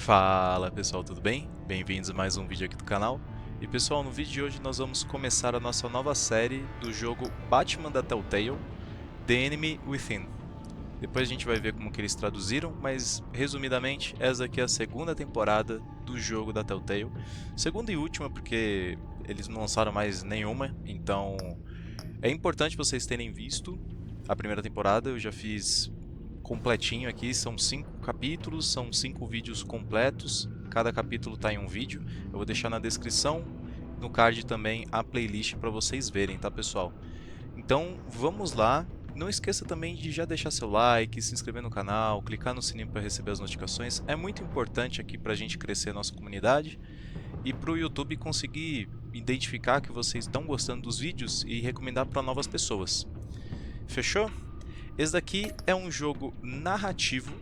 Fala pessoal, tudo bem? Bem-vindos a mais um vídeo aqui do canal. E pessoal, no vídeo de hoje nós vamos começar a nossa nova série do jogo Batman da Telltale, The Enemy Within. Depois a gente vai ver como que eles traduziram, mas resumidamente essa aqui é a segunda temporada do jogo da Telltale. Segunda e última porque eles não lançaram mais nenhuma, então é importante vocês terem visto a primeira temporada. Eu já fiz completinho aqui, são 5 capítulos, são 5 vídeos completos, cada capítulo está em um vídeo. Eu vou deixar na descrição, no card também, a playlist para vocês verem, tá pessoal? Então vamos lá, não esqueça também de já deixar seu like, se inscrever no canal, clicar no sininho para receber as notificações, é muito importante aqui para a gente crescer a nossa comunidade e para o YouTube conseguir identificar que vocês estão gostando dos vídeos e recomendar para novas pessoas. Fechou? Esse daqui é um jogo narrativo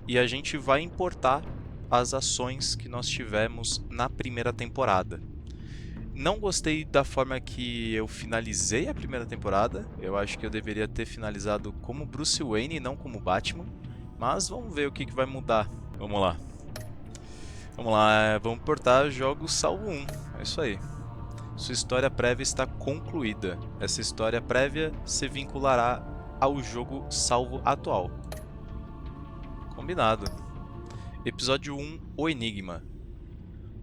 e a gente vai importar as ações que nós tivemos na primeira temporada. Não gostei da forma que eu finalizei a primeira temporada. Eu acho que eu deveria ter finalizado como Bruce Wayne e não como Batman. Mas vamos ver o que vai mudar. Vamos lá. Vamos lá, vamos importar jogos salvo 1. É isso aí. Sua história prévia está concluída. Essa história prévia se vinculará ao jogo salvo atual. Combinado. Episódio 1, O Enigma.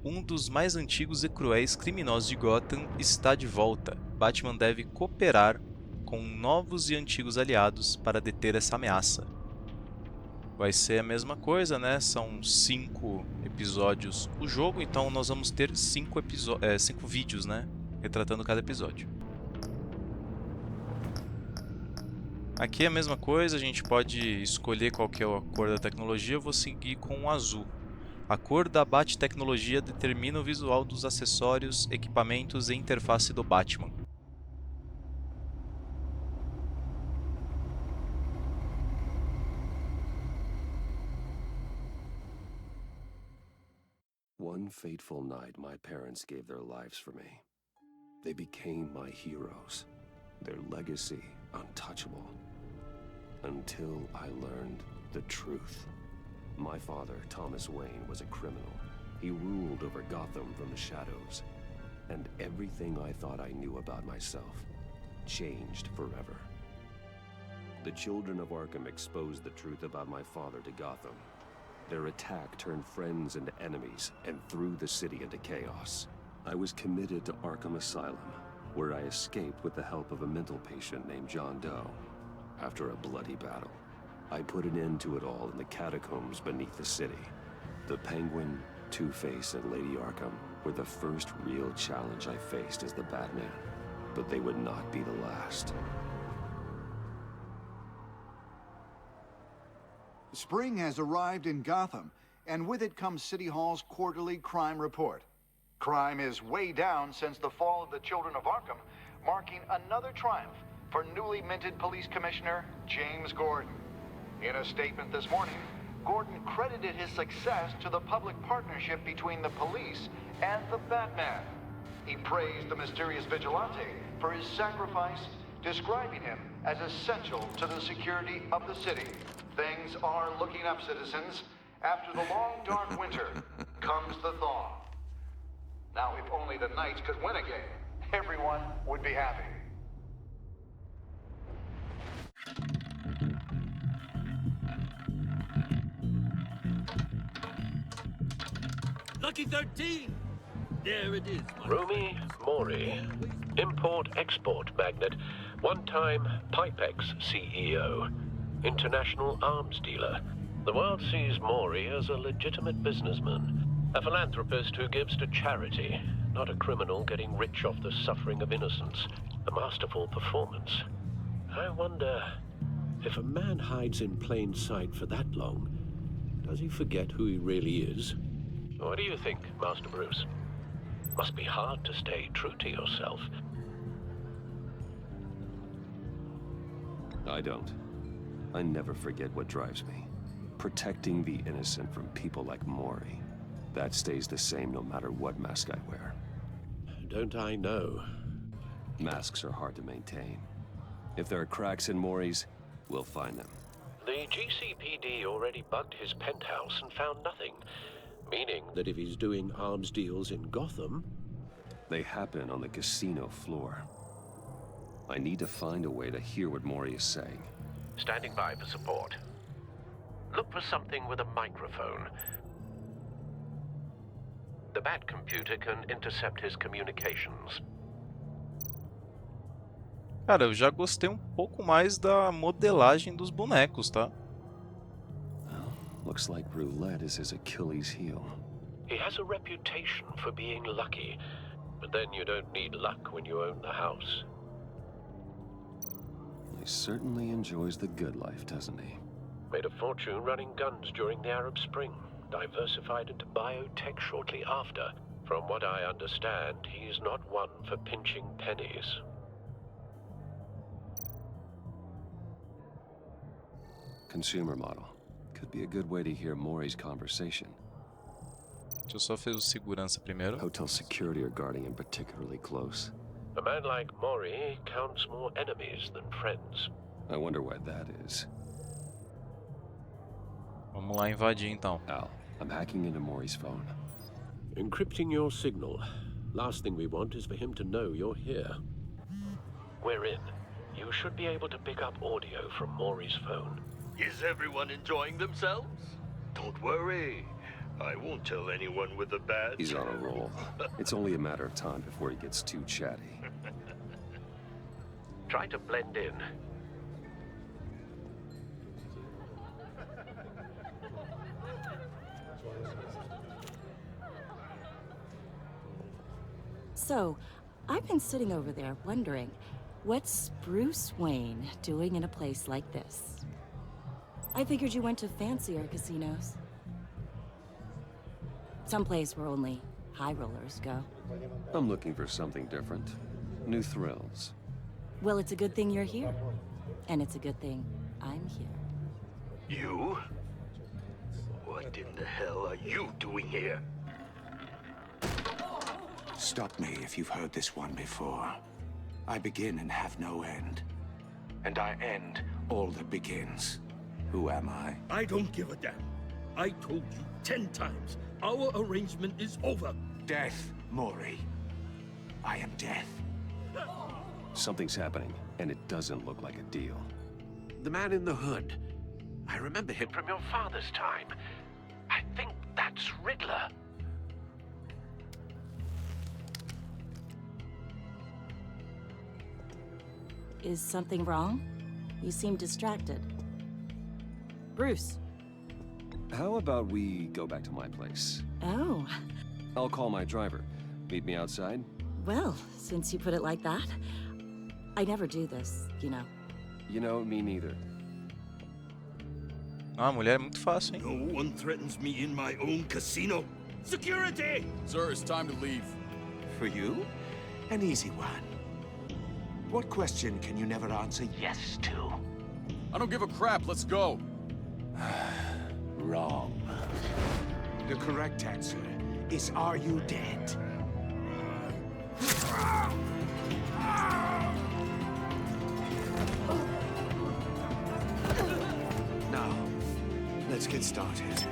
Um dos mais antigos e cruéis criminosos de Gotham está de volta. Batman deve cooperar com novos e antigos aliados para deter essa ameaça. Vai ser a mesma coisa, né? São 5 episódios o jogo, então nós vamos ter 5 vídeos, né? Retratando cada episódio. Aqui é a mesma coisa, a gente pode escolher qual que é a cor da tecnologia. Eu vou seguir com o azul. A cor da Bat-tecnologia determina o visual dos acessórios, equipamentos e interface do Batman. One fateful night, my parents gave their lives for me. They became my heroes, their legacy untouchable. Until I learned the truth. My father, Thomas Wayne, was a criminal. He ruled over Gotham from the shadows. And everything I thought I knew about myself changed forever. The children of Arkham exposed the truth about my father to Gotham. Their attack turned friends into enemies and threw the city into chaos. I was committed to Arkham Asylum, where I escaped with the help of a mental patient named John Doe. After a bloody battle, I put an end to it all in the catacombs beneath the city. The Penguin, Two-Face, and Lady Arkham were the first real challenge I faced as the Batman, but they would not be the last. Spring has arrived in Gotham, and with it comes City Hall's quarterly crime report. Crime is way down since the fall of the Children of Arkham, marking another triumph for newly minted Police Commissioner James Gordon. In a statement this morning, Gordon credited his success to the public partnership between the police and the Batman. He praised the mysterious vigilante for his sacrifice, describing him as essential to the security of the city. Things are looking up, citizens. After the long, dark winter comes the thaw. Now, if only the Knights could win again, everyone would be happy. Lucky 13! There it is. Rumi Mori, import-export magnate, one-time Pipex CEO, international arms dealer. The world sees Mori as a legitimate businessman, a philanthropist who gives to charity, not a criminal getting rich off the suffering of innocence. A masterful performance. I wonder, if a man hides in plain sight for that long, does he forget who he really is? What do you think, Master Bruce? Must be hard to stay true to yourself. I don't. I never forget what drives me. Protecting the innocent from people like Mori. That stays the same no matter what mask I wear. Don't I know? Masks are hard to maintain. If there are cracks in Mori's, we'll find them. The GCPD already bugged his penthouse and found nothing. Meaning that if he's doing arms deals in Gotham, They happen on the casino floor. I need to find a way to hear what Mori is saying. standing by for support. Look for something with a microphone. The Bat computer can intercept his communications. Cara, eu já gostei um pouco mais da modelagem dos bonecos, tá? Well, looks like roulette is his Achilles heel. He has a reputation for being lucky, but then you don't need luck when you own the house. He certainly enjoys the good life, doesn't he? Made a fortune running guns during the Arab Spring, diversified into biotech shortly after. From what I understand, he's not one for pinching pennies. Consumer model. Could be a good way to hear Mori's conversation. Deixa eu só fazer o segurança primeiro. Hotel security are guarding him particularly close. A man like Mori counts more enemies than friends. I wonder why that is. Vamos lá invadir então. Al, I'm hacking into Mori's phone. Encrypting your signal. Last thing we want is for him to know you're here. We're in. You should be able to pick up audio from Mori's phone. Is everyone enjoying themselves? Don't worry. I won't tell anyone with a badge. He's on a roll. It's only a matter of time before he gets too chatty. Try to blend in. So, I've been sitting over there wondering, what's Bruce Wayne doing in a place like this? I figured you went to fancier casinos. Someplace where only high rollers go. I'm looking for something different. New thrills. Well, it's a good thing you're here. And it's a good thing I'm here. You? What in the hell are you doing here? Stop me if you've heard this one before. I begin and have no end. And I end all that begins. Who am I? I don't give a damn. I told you 10 times. Our arrangement is over. Death, Mori. I am death. Something's happening, and it doesn't look like a deal. The man in the hood. I remember him from your father's time. I think that's Riddler. Is something wrong? You seem distracted. Bruce. How about we go back to my place? Oh, I'll call my driver. Meet me outside? well, since you put it like that. I never do this, you know. You know, me neither. Ah, mulher é muito fácil, hein? No one threatens me in my own casino. Security! Sir, it's time to leave. For you? An easy one. What question can you never answer yes to? I don't give a crap, let's go. Wrong. The correct answer is, are you dead? Now, let's get started.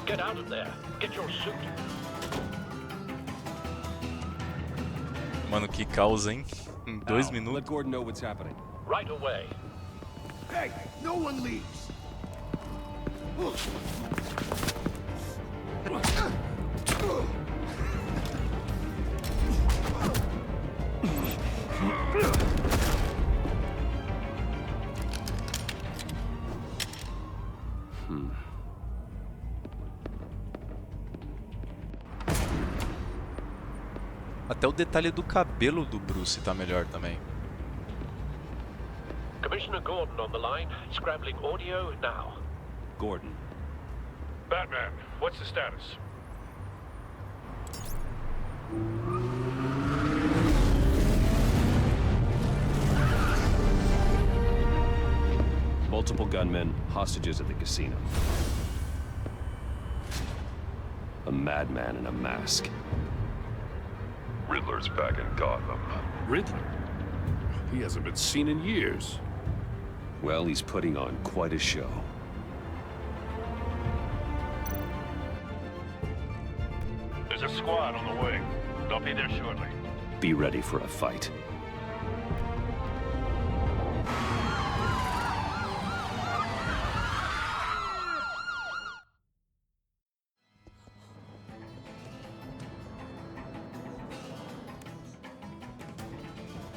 Get out of there. Get your suit. Mano, que causa, hein? Em 2 Al, minutos. let Gordon know what's happening. Right away. Hey, no one leaves. Até o detalhe do cabelo do Bruce tá melhor também. Commissioner Gordon on the line, scrambling audio now. Gordon. Batman, what's the status? Multiple gunmen, hostages at the casino. A madman in a mask. Riddler's back in Gotham. Riddler? He hasn't been seen in years. Well, he's putting on quite a show. There's a squad on the way. They'll be there shortly. Be ready for a fight.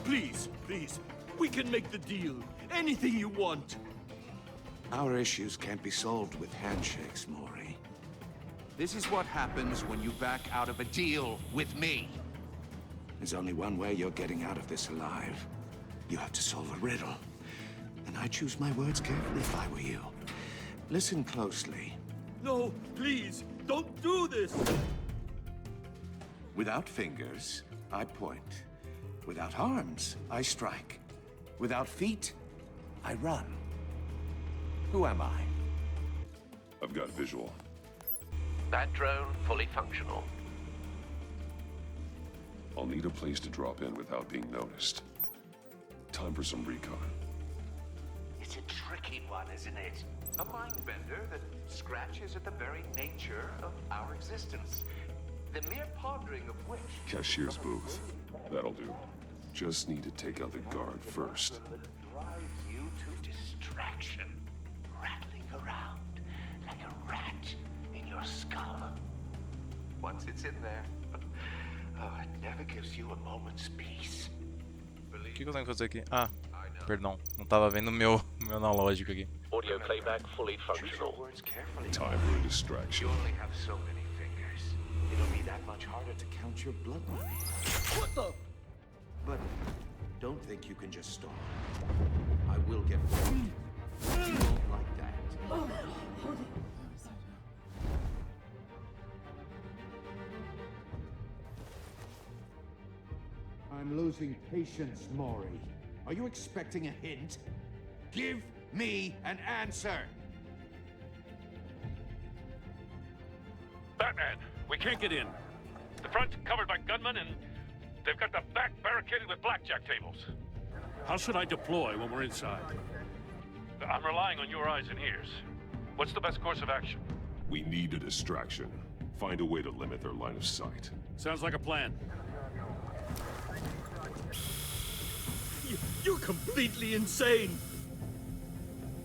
Please, please, we can make the deal. Anything you want. Our issues can't be solved with handshakes, Maury. This is what happens when you back out of a deal with me. There's only one way you're getting out of this alive. You have to solve a riddle. And I choose my words carefully if I were you. Listen closely. No, please, don't do this. Without fingers, I point. Without arms, I strike. Without feet, I run. Who am I? I've got visual. That drone fully functional. I'll need a place to drop in without being noticed. Time for some recon. It's a tricky one, isn't it? A mind bender that scratches at the very nature of our existence. The mere pondering of which... Cashier's booth. That'll do. Just need to take out the guard first. ...drives you to distraction. Rattling around like a rat in your skull. Once it's in there, it never gives you a moment's peace. O que eu tenho que fazer aqui? Ah, perdão. Não tava vendo o meu analógico aqui. Audio playback fully functional. Time for a distraction. You only have so many fingers. It'll be that much harder to count your blood money. What the? But don't think you can just stop. I will get you won't like that. I'm losing patience, Maury. Are you expecting a hint? Give me an answer. Batman, we can't get in. The front's covered by gunmen and they've got the back barricaded with blackjack tables. How should I deploy when we're inside? I'm relying on your eyes and ears. What's the best course of action? We need a distraction. Find a way to limit their line of sight. Sounds like a plan. You're completely insane.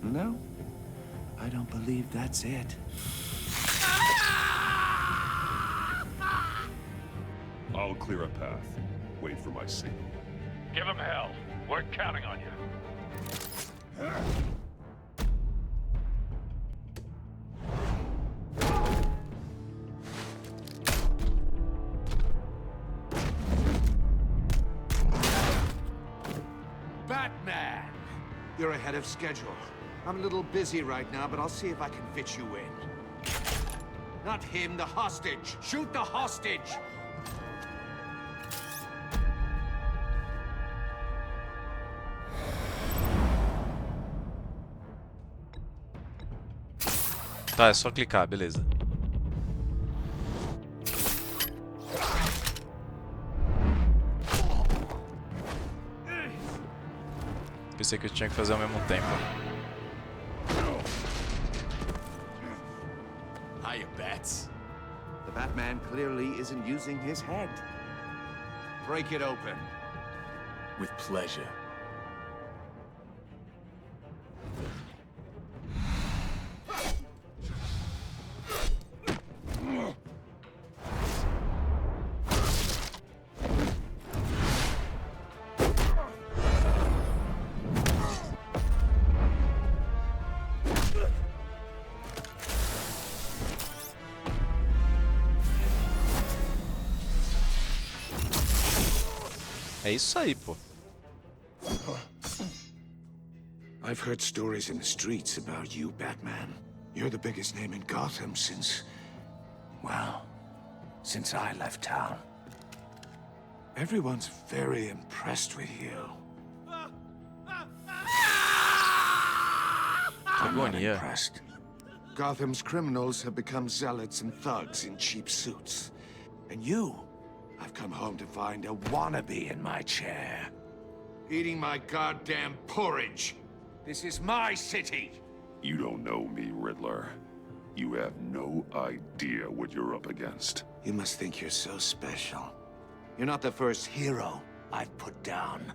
No, I don't believe that's it. I'll clear a path. Wait for my signal. Give him hell. We're counting on you. Batman! You're ahead of schedule. I'm a little busy right now, but I'll see if I can fit you in. Not him, the hostage! Shoot the hostage! Tá, é só clicar, beleza. Pensei que eu tinha que fazer ao mesmo tempo. Hiya, Bats. The Batman clearly isn't using his head. Break it open. With pleasure. É isso aí, pô. I've heard stories in the streets about you, Batman. You're the biggest name in Gotham since... well, since I left town. Everyone's very impressed with you. I'm not impressed. Gotham's criminals have become zealots and thugs in cheap suits. And you I've come home to find a wannabe in my chair, eating my goddamn porridge. This is my city. You don't know me, Riddler. You have no idea what you're up against. You must think you're so special. You're not the first hero I've put down.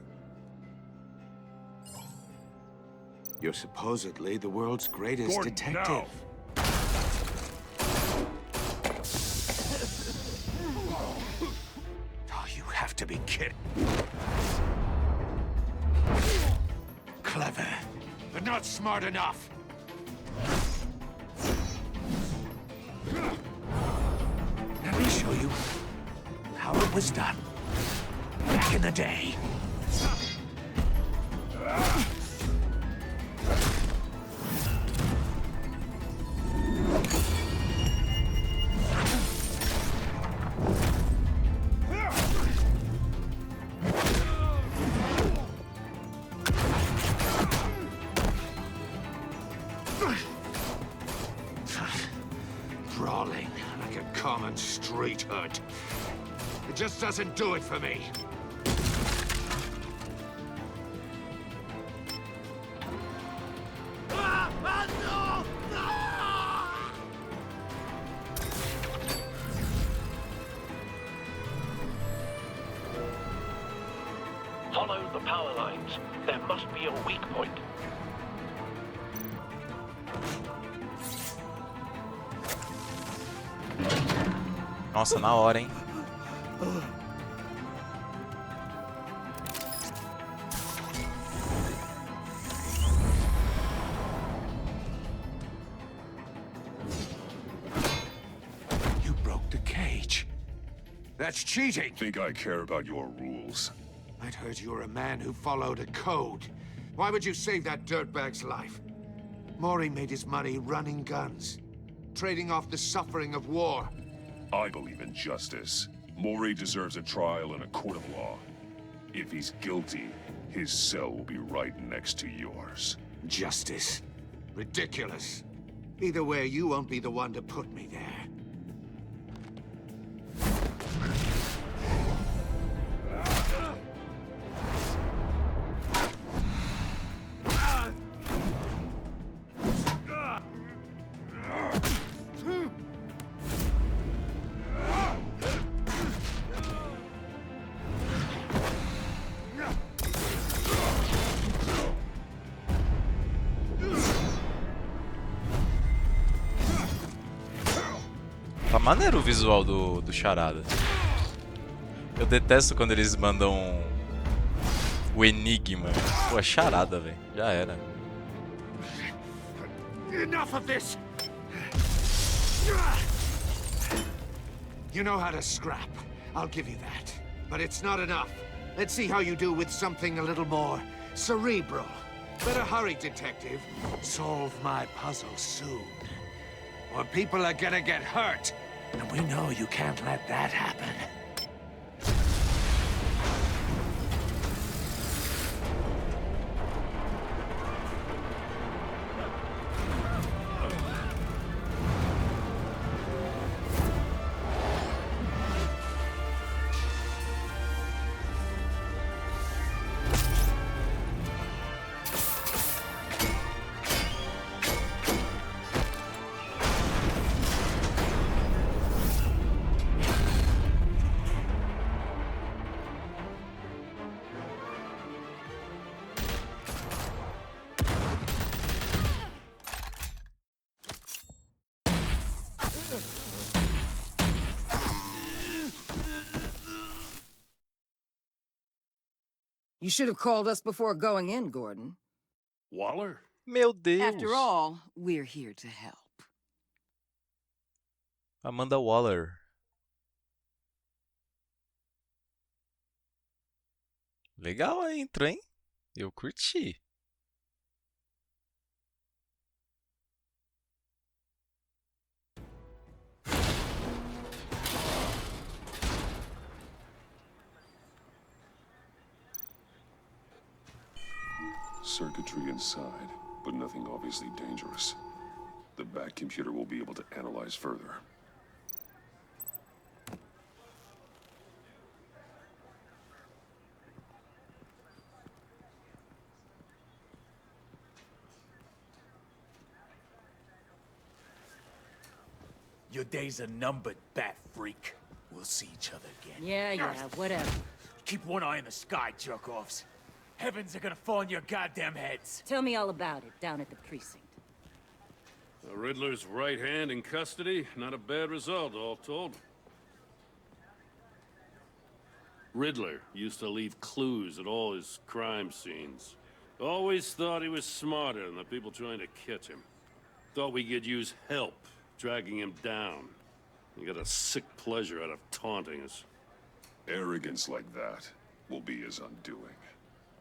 You're supposedly the world's greatest Gordon, detective. no. Oh, you have to be kidding. Clever, but not smart enough. Let me show you how it was done back in the day. Brawling like a common street hood. It just doesn't do it for me. Follow the power lines. There must be a weak point. Nossa, na hora, hein? You broke the cage. That's cheating. Think I care about your rules? I'd heard you were a man who followed a code. Why would you save that dirtbag's life? Maury made his money running guns, trading off the suffering of war. I believe in justice. Maury deserves a trial in a court of law. If he's guilty, his cell will be right next to yours. Justice. Ridiculous. Either way, you won't be the one to put me there. Tá maneiro o visual do Charada. Eu detesto quando eles mandam o enigma. Pô, é Charada, velho. Já era. Enough of this! You know how to scrap. I'll give you that. But it's not enough. Let's see how you do with something a little more cerebral. Better hurry, detective. Solve my puzzle soon. Or people are gonna get hurt. And we know you can't let that happen. You should have called us before going in, Gordon. Waller? Meu Deus. After all, we're here to help. Amanda Waller. Legal a intro, hein? Eu curti. Circuitry inside, but nothing obviously dangerous. The back computer will be able to analyze further. Your days are numbered, bat freak. We'll see each other again. Yeah, whatever. Keep one eye in the sky, jerk-offs. Heavens are gonna fall on your goddamn heads. Tell me all about it down at the precinct. The Riddler's right hand in custody. Not a bad result, all told. Riddler used to leave clues at all his crime scenes. Always thought he was smarter than the people trying to catch him. Thought we could use help, dragging him down. He got a sick pleasure out of taunting us. Arrogance like that will be his undoing.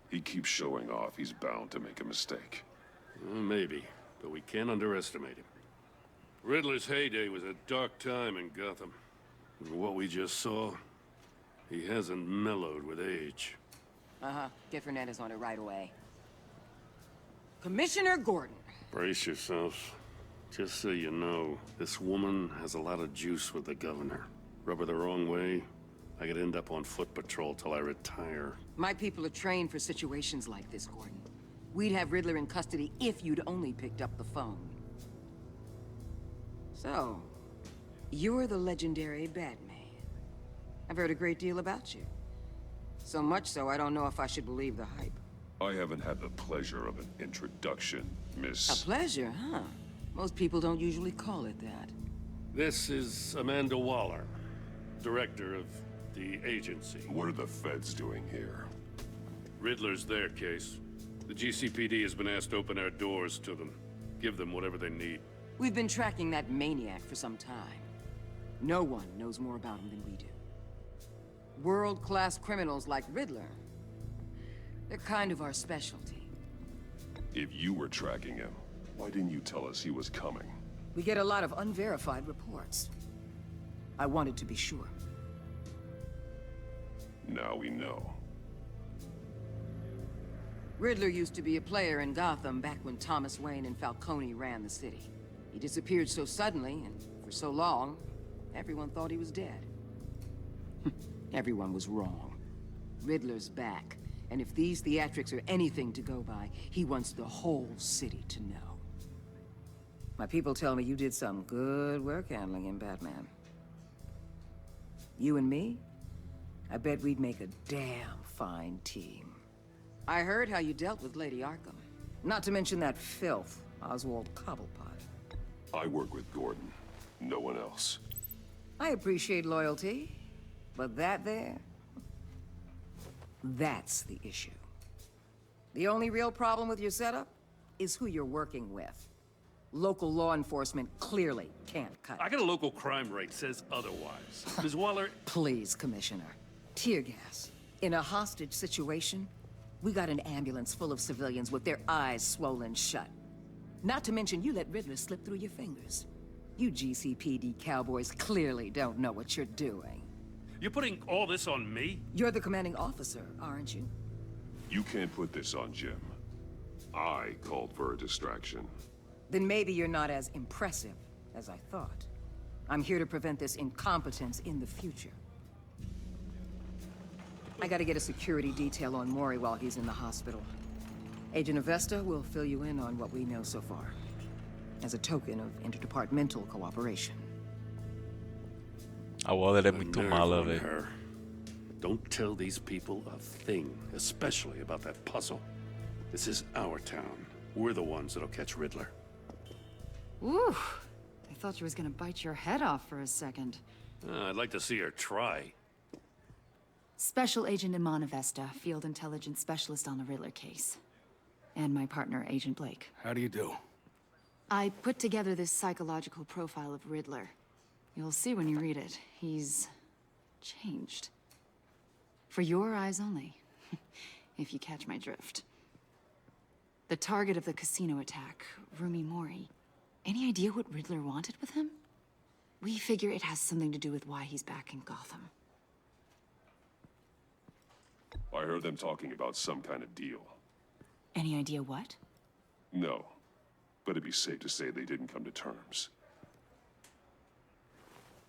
He keeps showing off he's bound to make a mistake. Maybe, but we can't underestimate him. Riddler's heyday was a dark time in Gotham. And what we just saw, he hasn't mellowed with age. Get Fernandez on it right away. Commissioner Gordon. Brace yourselves. Just so you know, this woman has a lot of juice with the governor. Rub her the wrong way, I could end up on foot patrol till I retire. My people are trained for situations like this, Gordon. We'd have Riddler in custody if you'd only picked up the phone. So, you're the legendary Batman. I've heard a great deal about you. So much so, I don't know if I should believe the hype. I haven't had the pleasure of an introduction, Miss... A pleasure, huh? Most people don't usually call it that. This is Amanda Waller, director of the agency. What are the feds doing here? Riddler's their case. The GCPD has been asked to open our doors to them. Give them whatever they need. We've been tracking that maniac for some time. No one knows more about him than we do. World-class criminals like Riddler. They're kind of our specialty. If you were tracking him, why didn't you tell us he was coming? We get a lot of unverified reports. I wanted to be sure. Now we know. Riddler used to be a player in Gotham back when Thomas Wayne and Falcone ran the city. He disappeared so suddenly and for so long, everyone thought he was dead. Everyone was wrong. Riddler's back, and if these theatrics are anything to go by, he wants the whole city to know. My people tell me you did some good work handling him, Batman. You and me? I bet we'd make a damn fine team. I heard how you dealt with Lady Arkham. Not to mention that filth, Oswald Cobblepot. I work with Gordon. No one else. I appreciate loyalty, but that there... that's the issue. The only real problem with your setup is who you're working with. Local law enforcement clearly can't cut it. I got a local crime rate says otherwise. Ms. Waller... Please, Commissioner. Tear gas. In a hostage situation, we got an ambulance full of civilians with their eyes swollen shut. Not to mention you let Riddler slip through your fingers. You GCPD cowboys clearly don't know what you're doing. You're putting all this on me? You're the commanding officer, aren't you? You can't put this on Jim. I called for a distraction. Then maybe you're not as impressive as I thought. I'm here to prevent this incompetence in the future. I gotta get a security detail on Mori while he's in the hospital. Agent Avesta will fill you in on what we know so far, as a token of interdepartmental cooperation. A Waller é muito mala, velho. Don't tell these people a thing, especially about that puzzle. This is our town. We're the ones that'll catch Riddler. Ooh, I thought you was gonna bite your head off for a second. I'd like to see her try. Special Agent Iman Avesta, Field Intelligence Specialist on the Riddler case. And my partner, Agent Blake. How do you do? I put together this psychological profile of Riddler. You'll see when you read it. He's... changed. For your eyes only, if you catch my drift. The target of the casino attack, Rumi Mori. Any idea what Riddler wanted with him? We figure it has something to do with why he's back in Gotham. I heard them talking about some kind of deal. Any idea what? No, but it'd be safe to say they didn't come to terms.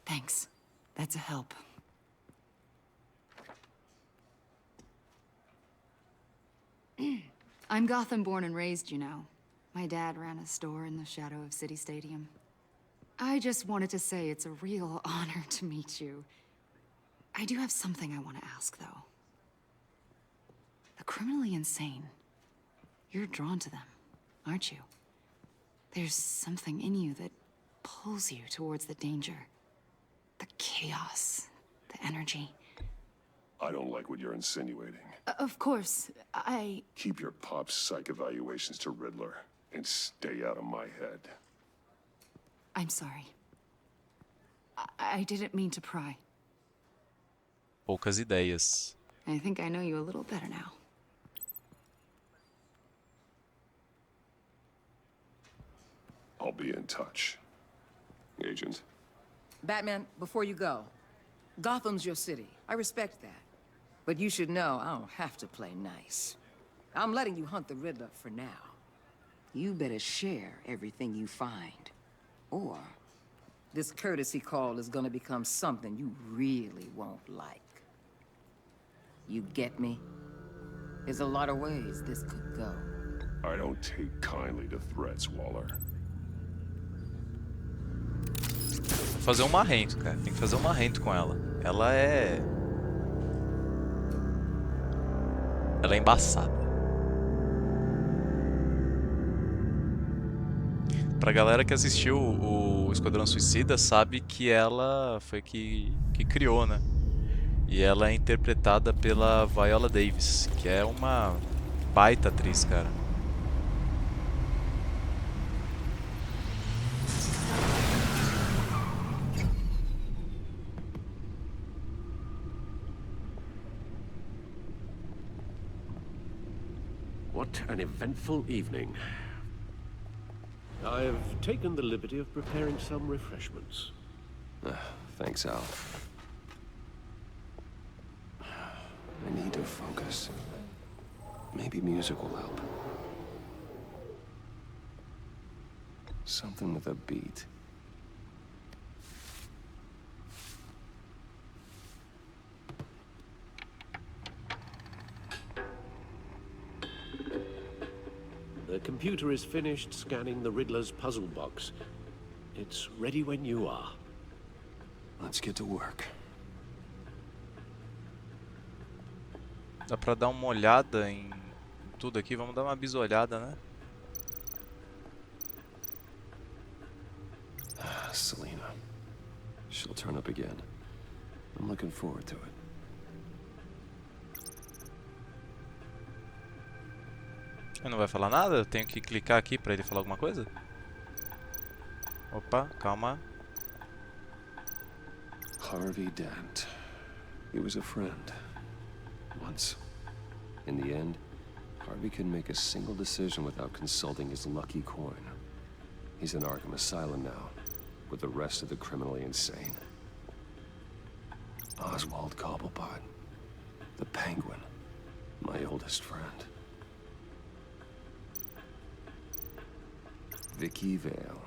Thanks. That's a help. I'm Gotham born and raised, you know. My dad ran a store in the shadow of City Stadium. I just wanted to say it's a real honor to meet you. I do have something I want to ask, though. The criminally insane. You're drawn to them, aren't you? There's something in you that pulls you towards the danger. The chaos, the energy. I don't like what you're insinuating. Of course, I... Keep your pop psych evaluations to Riddler, and stay out of my head. I'm sorry. I didn't mean to pry. Poucas ideias. I think I know you a little better now. I'll be in touch. Agent. Batman, before you go, Gotham's your city. I respect that. But you should know I don't have to play nice. I'm letting you hunt the Riddler for now. You better share everything you find. Or this courtesy call is gonna become something you really won't like. You get me? There's a lot of ways this could go. I don't take kindly to threats, Waller. Vou fazer um marrento, cara. Tem que fazer um marrento com ela. Ela é embaçada. Pra galera que assistiu o Esquadrão Suicida, sabe que ela foi que criou, né? E ela é interpretada pela Viola Davis, que é uma baita atriz, cara. What an eventful evening. I've taken the liberty of preparing some refreshments. Thanks, Al. I need to focus. Maybe music will help. Something with a beat. The computer is finished scanning the Riddler's puzzle box. It's ready when you are. Let's get to work. Dá pra dar uma olhada em tudo aqui. Vamos dar uma bisolhada, né? Selena. She'll turn up again. I'm looking forward to it. Ele não vai falar nada? Eu tenho que clicar aqui pra ele falar alguma coisa? Opa, calma. Harvey Dent. He was a friend. Once. In the end, Harvey couldn't make a single decision without consulting his lucky coin. He's in Arkham Asylum now, with the rest of the criminally insane. Oswald Cobblepot. The Penguin. My oldest friend. Vicky Vale,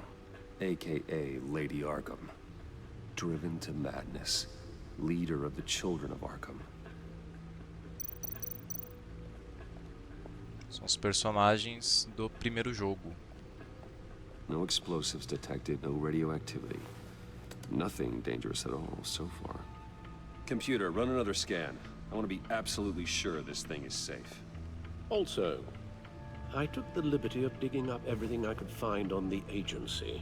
a.k.a. Lady Arkham. Driven to madness. Leader of the children of Arkham. São os personagens do primeiro jogo. No explosives detected, no radioactivity. Nothing dangerous at all so far. Computer, run another scan. I want to be absolutely sure this thing is safe. Also, I took the liberty of digging up everything I could find on the agency.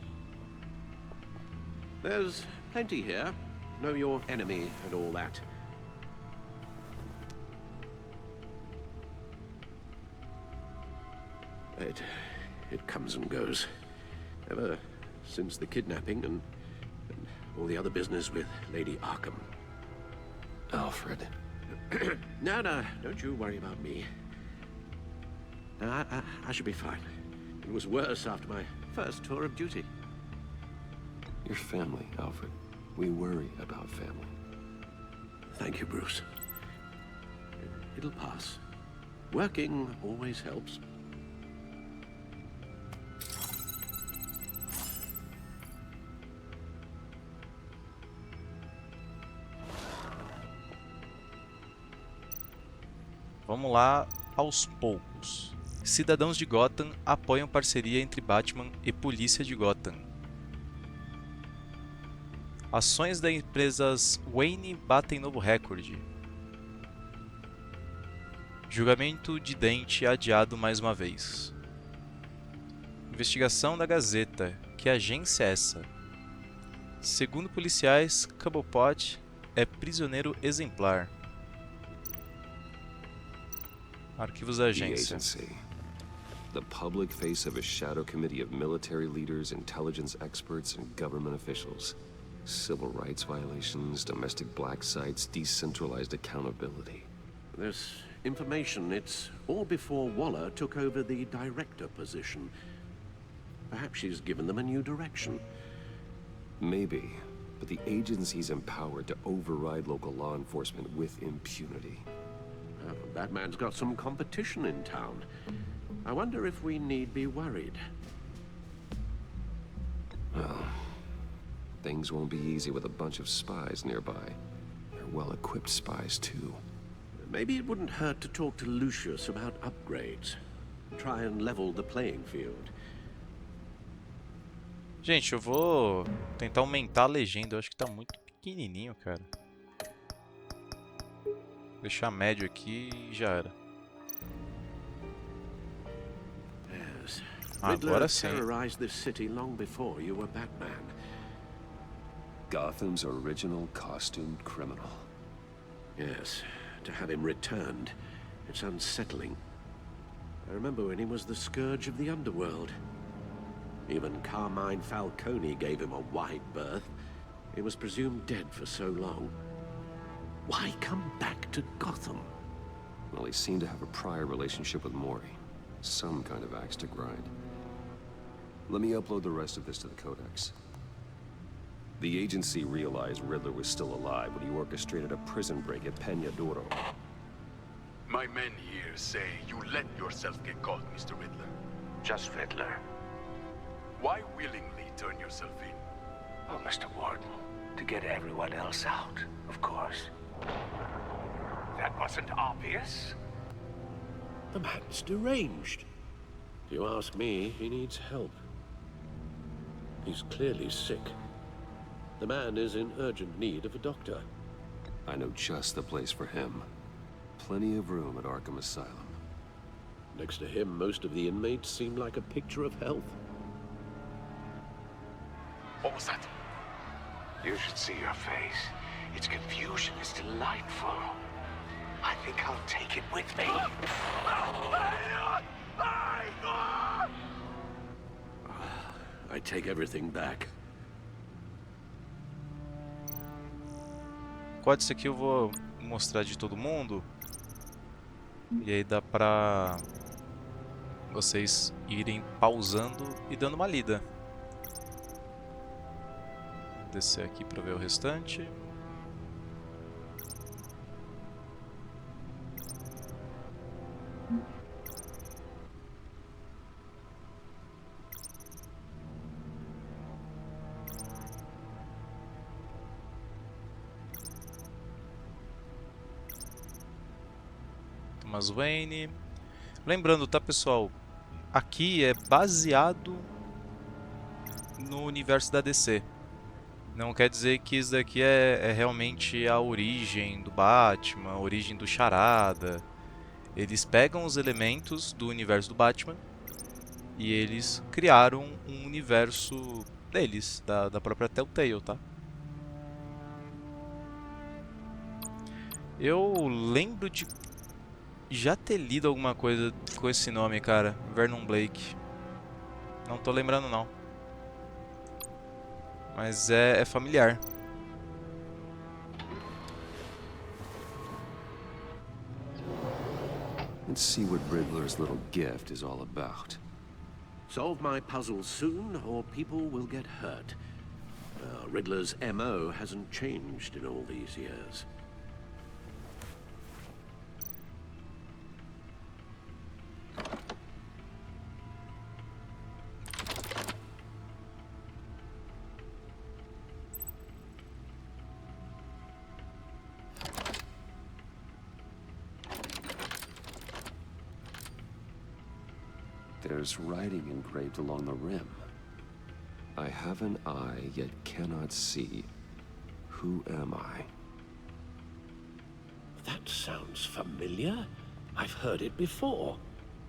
There's plenty here. Know your enemy and all that. It comes and goes. Ever since the kidnapping and all the other business with Lady Arkham. Alfred. No, don't you worry about me. I should be fine. It was worse after my first tour of duty. Your family, Alfred. We worry about family. Thank you, Bruce. It'll pass. Working always helps. Vamos lá aos poucos. Cidadãos de Gotham apoiam parceria entre Batman e polícia de Gotham. Ações das empresas Wayne batem novo recorde. Julgamento de Dente adiado mais uma vez. Investigação da Gazeta. Que agência é essa? Segundo policiais, Cobblepot é prisioneiro exemplar. Arquivos da agência. The public face of a shadow committee of military leaders, intelligence experts, and government officials. Civil rights violations, domestic black sites, decentralized accountability. This information, it's all before Waller took over the director position. Perhaps she's given them a new direction. Maybe, but the agency's empowered to override local law enforcement with impunity. That man's got some competition in town. I wonder if we need be worried. Well, things won't be easy with a bunch of spies nearby. They're well-equipped spies, too. Maybe it wouldn't hurt to talk to Lucius about upgrades. Try and level the playing field. Gente, eu vou tentar aumentar a legenda. Eu acho que tá muito pequenininho, cara. Deixar médio aqui e já era. Yes. Agora sim. Terrorized this city long before you were Batman. Gotham's original costumed criminal. Yes. To have him returned, it's unsettling. I remember when he was the scourge of the underworld. Even Carmine Falcone gave him a wide berth. He was presumed dead for so long. Why come back to Gotham? Well, he seemed to have a prior relationship with Mori. Some kind of axe to grind. Let me upload the rest of this to the Codex. The agency realized Riddler was still alive when he orchestrated a prison break at Peña Duro. My men here say you let yourself get caught, Mr. Riddler. Just Riddler. Why willingly turn yourself in? Oh, Mr. Warden, to get everyone else out, of course. That wasn't obvious. The man's deranged. If you ask me, he needs help. He's clearly sick. The man is in urgent need of a doctor. I know just the place for him. Plenty of room at Arkham Asylum. Next to him, most of the inmates seem like a picture of health. What was that? You should see your face. Its confusion is delightful. I think I'll take it with me. I take everything back. O código aqui eu vou mostrar de todo mundo. E aí dá pra vocês irem pausando e dando uma lida. Vou descer aqui pra ver o restante. Thomas Wayne. Lembrando, tá, pessoal? Aqui é baseado no universo da DC. Não quer dizer que isso daqui é realmente a origem do Batman, a origem do Charada. Eles pegam os elementos do universo do Batman e eles criaram um universo deles, da própria Telltale, tá? Eu lembro de já ter lido alguma coisa com esse nome, cara. Vernon Blake. Não tô lembrando, não. Mas é familiar. Let's see what Riddler's little gift is all about. Solve my puzzle soon, or people will get hurt. Riddler's MO hasn't changed in all these years. There's writing engraved along the rim. I have an eye, yet cannot see. Who am I? That sounds familiar. I've heard it before.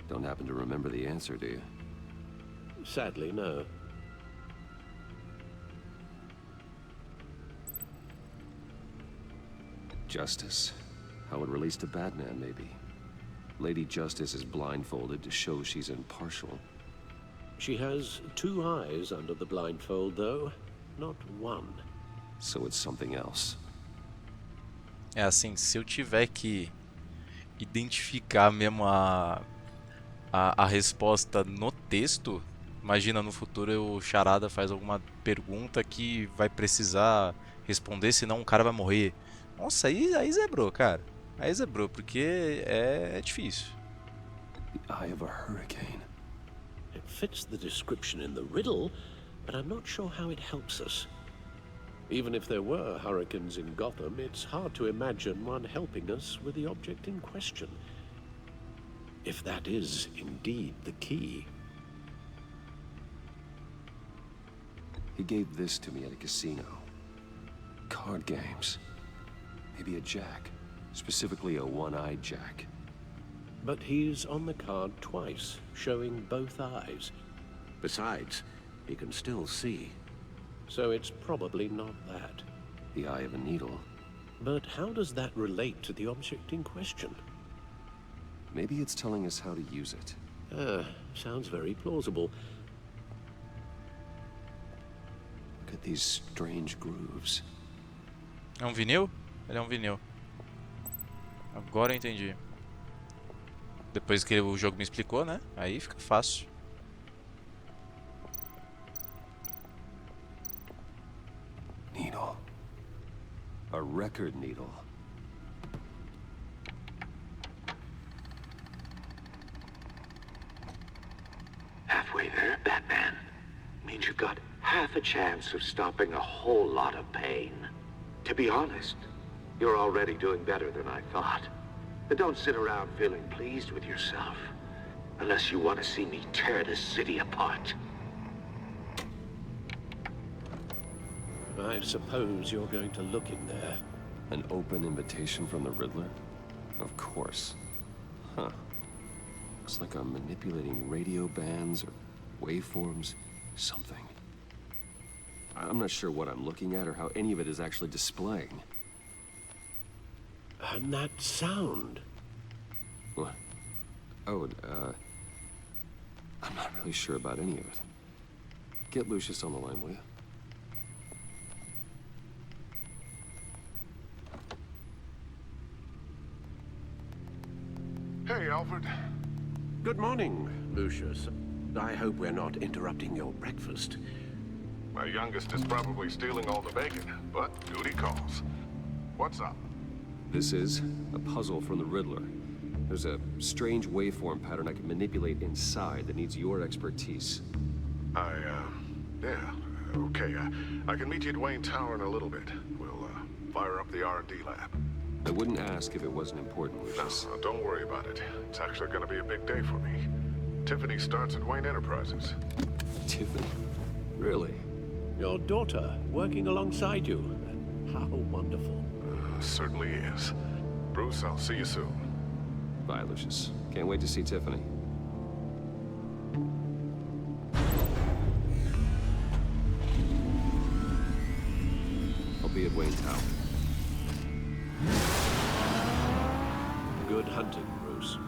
Don't happen to remember the answer, do you? Sadly, no. Justice. How it relates to Batman, maybe. Lady Justice is blindfolded to show she's impartial. She has 2 eyes under the blindfold, though, not 1. So it's something else. É assim, se eu tiver que identificar mesmo a resposta no texto, imagina no futuro o Charada faz alguma pergunta que vai precisar responder, senão um cara vai morrer. Nossa, aí zebrou, cara. Aí zebrou, porque é difícil. The eye of a hurricane. It fits the description in the riddle, but I'm not sure how it helps us. Even if there were hurricanes in Gotham, it's hard to imagine one helping us with the object in question. If that is indeed the key. He gave this to me at a casino. Card games. Maybe a jack. Specifically a one-eyed jack. But he's on the card twice, showing both eyes. Besides, he can still see. So it's probably not that. The eye of a needle. But how does that relate to the object in question? Maybe it's telling us how to use it. Sounds very plausible. Look at these strange grooves. É um vinil? Ele é um vinil. Agora eu entendi. Depois que o jogo me explicou, né? Aí fica fácil. Needle. A record needle. Halfway there, Batman. Means you've got half a chance of stopping a whole lot of pain. To be honest, you're already doing better than I thought. But don't sit around feeling pleased with yourself. Unless you want to see me tear this city apart. I suppose you're going to look in there. An open invitation from the Riddler? Of course. Huh. Looks like I'm manipulating radio bands or waveforms. Something. I'm not sure what I'm looking at or how any of it is actually displaying. And that sound. What? Oh, I'm not really sure about any of it. Get Lucius on the line, will you? Hey, Alfred. Good morning, Lucius. I hope we're not interrupting your breakfast. My youngest is probably stealing all the bacon, but duty calls. What's up? This is a puzzle from the Riddler. There's a strange waveform pattern I can manipulate inside that needs your expertise. Yeah, okay. I can meet you at Wayne Tower in a little bit. We'll, fire up the R&D lab. I wouldn't ask if it wasn't important, Lucius. No, don't worry about it. It's actually gonna be a big day for me. Tiffany starts at Wayne Enterprises. Tiffany? Really? Your daughter, working alongside you. How wonderful. Certainly is. Bruce, I'll see you soon. Bye, Lucius. Can't wait to see Tiffany. I'll be at Wayne Tower. Good hunting, Bruce.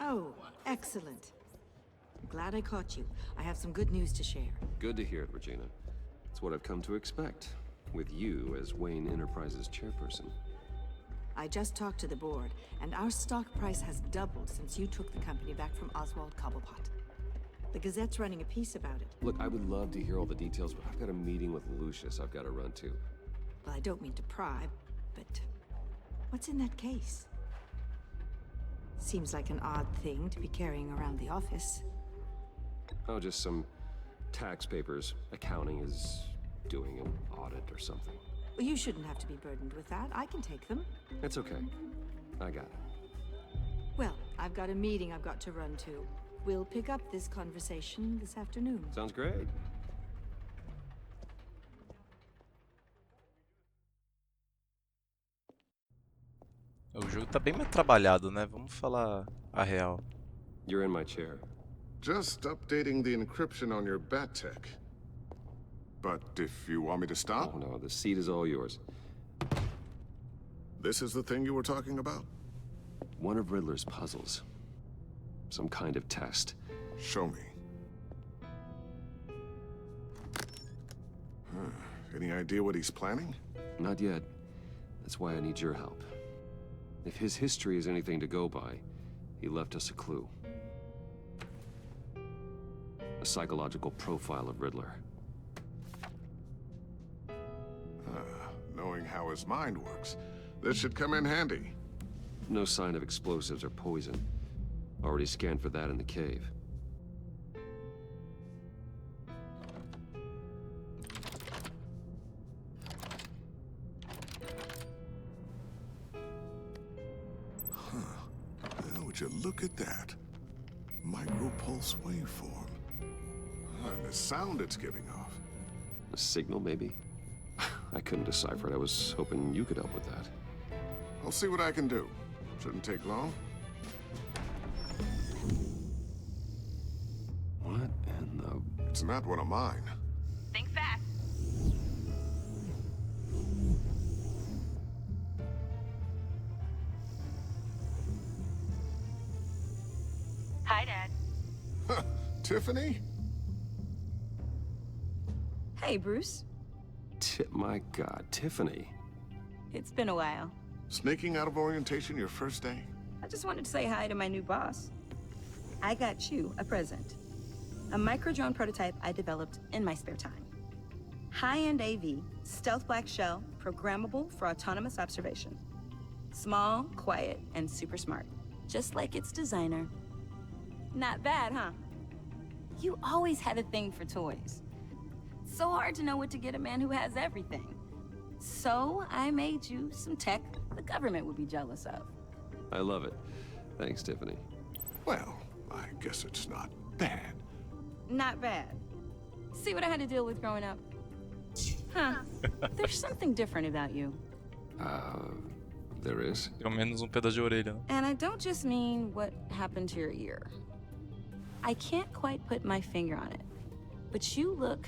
Oh, excellent. Glad I caught you. I have some good news to share. Good to hear it, Regina. It's what I've come to expect, with you as Wayne Enterprises chairperson. I just talked to the board, and our stock price has doubled since you took the company back from Oswald Cobblepot. The Gazette's running a piece about it. Look, I would love to hear all the details, but I've got a meeting with Lucius I've got to run to. Well, I don't mean to pry, but what's in that case? Seems like an odd thing to be carrying around the office. Oh, just some tax papers. Accounting is doing an audit or something. Well, you shouldn't have to be burdened with that. I can take them. It's okay. I got it. Well, I've got a meeting I've got to run to. We'll pick up this conversation this afternoon. Sounds great. O jogo tá bem mais trabalhado, né? Vamos falar a real. You're in my chair. Just updating the encryption on your bat tech. But if you want me to stop? Oh, no, the seat is all yours. This is the thing you were talking about? One of Riddler's puzzles. Some kind of test. Show me. Any idea what he's planning? Not yet. That's why I need your help. If his history is anything to go by, he left us a clue. A psychological profile of Riddler. Knowing how his mind works, this should come in handy. No sign of explosives or poison. Already scanned for that in the cave. Well, would you look at that? Micropulse waveform. And the sound it's giving off. A signal, maybe? I couldn't decipher it. I was hoping you could help with that. I'll see what I can do. Shouldn't take long. What in the... It's not one of mine. Think fast. Hi, Dad. Tiffany? Hey, Bruce. My God, Tiffany. It's been a while. Sneaking out of orientation your first day? I just wanted to say hi to my new boss. I got you a present. A micro-drone prototype I developed in my spare time. High-end AV, stealth black shell, programmable for autonomous observation. Small, quiet, and super smart. Just like its designer. Not bad, huh? You always had a thing for toys. So hard to know what to get a man who has everything. So I made you some tech the government would be jealous of. I love it. Thanks, Tiffany. Well, I guess it's not bad. Not bad. See what I had to deal with growing up? Huh. There's something different about you. There is? Pelo menos pedaço de orelha, né? And I don't just mean what happened to your ear. I can't quite put my finger on it. But you look...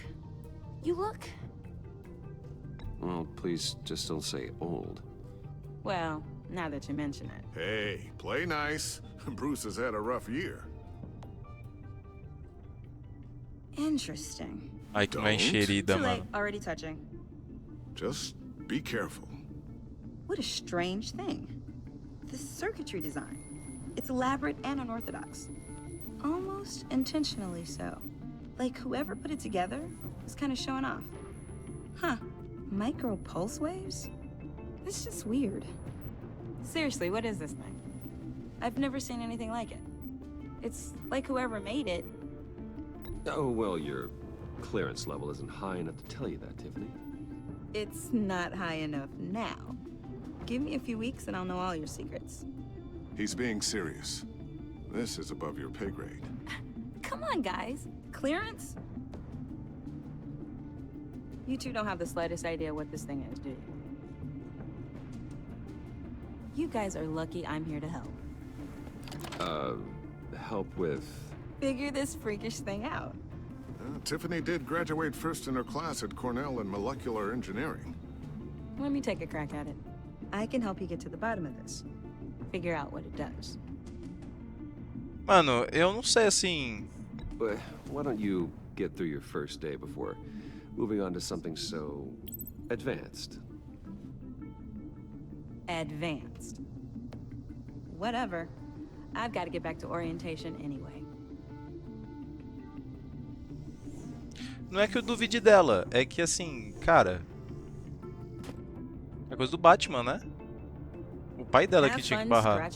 Well, please just don't say old. Well, now that you mention it. Hey, play nice. Bruce has had a rough year. Interesting. Ai, que mais enxerida, Too late, mano. already touching. Just be careful. What a strange thing. The circuitry design. It's elaborate and unorthodox. Almost intentionally so. Like whoever put it together was kind of showing off. Huh. Micro pulse waves? It's just weird. Seriously, what is this thing? I've never seen anything like it. It's like whoever made it. Oh, well, your clearance level isn't high enough to tell you that, Tiffany. It's not high enough now. Give me a few weeks and I'll know all your secrets. He's being serious. This is above your pay grade. Come on, guys. Clearance? You two don't have the slightest idea what this thing is, do you? You guys are lucky I'm here to help. Help with... Figure this freakish thing out. Tiffany did graduate first in her class at Cornell in molecular engineering. Let me take a crack at it. I can help you get to the bottom of this. Figure out what it does. Mano, eu não sei assim... But why don't you get through your first day before moving on to something so... advanced? Advanced. Whatever. I've got to get back to orientation anyway. Não é que eu duvide dela, é que assim, cara... É coisa do Batman, né? O pai dela que tinha que barrar.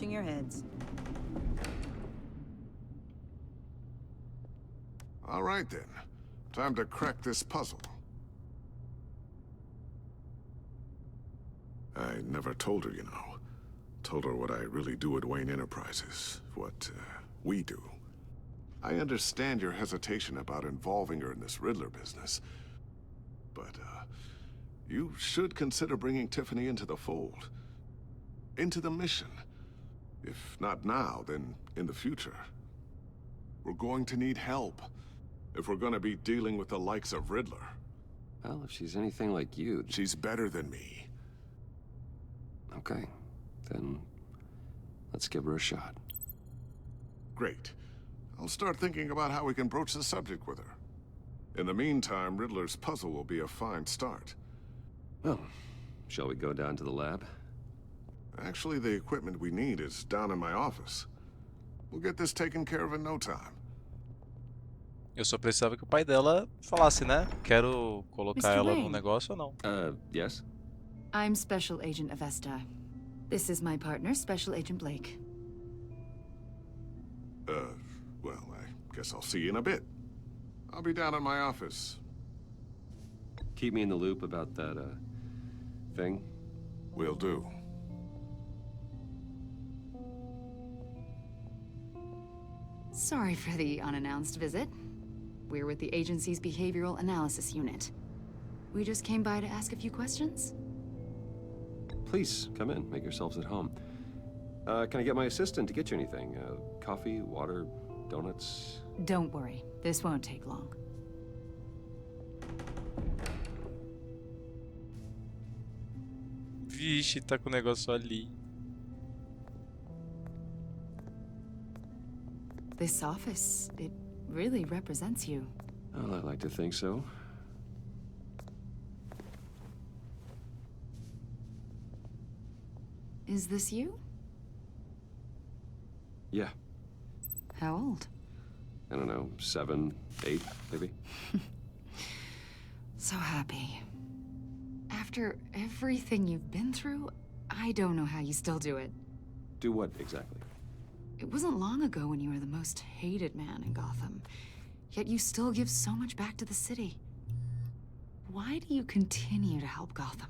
All right then. Time to crack this puzzle. I never told her, you know. Told her what I really do at Wayne Enterprises. What, we do. I understand your hesitation about involving her in this Riddler business. But, you should consider bringing Tiffany into the fold. Into the mission. If not now, then in the future. We're going to need help. If we're gonna be dealing with the likes of Riddler. Well, if she's anything like you... She's better than me. Okay. Then... let's give her a shot. Great. I'll start thinking about how we can broach the subject with her. In the meantime, Riddler's puzzle will be a fine start. Well, shall we go down to the lab? Actually, the equipment we need is down in my office. We'll get this taken care of in no time. Eu só precisava que o pai dela falasse, né? Quero colocar Mr. ela no Wayne. negócio ou não. Yes? I'm Special Agent Avesta. This is my partner, Special Agent Blake. Well, I guess I'll see you in a bit. I'll be down in my office. Keep me in the loop about that, thing? Will do. Sorry for the unannounced visit. We're with the agency's behavioral analysis unit. We just came by to ask a few questions. Please, come in. Make yourselves at home. Can I get my assistant to get you anything? Coffee, water, donuts? Don't worry, this won't take long. Vixe, tá com o negócio ali. This office, it really represents you. Well, I like to think so. Is this you? Yeah. How old? I don't know, 7, 8, maybe? So happy. After everything you've been through, I don't know how you still do it. Do what, exactly? It wasn't long ago when you were the most hated man in Gotham, yet you still give so much back to the city. Why do you continue to help Gotham?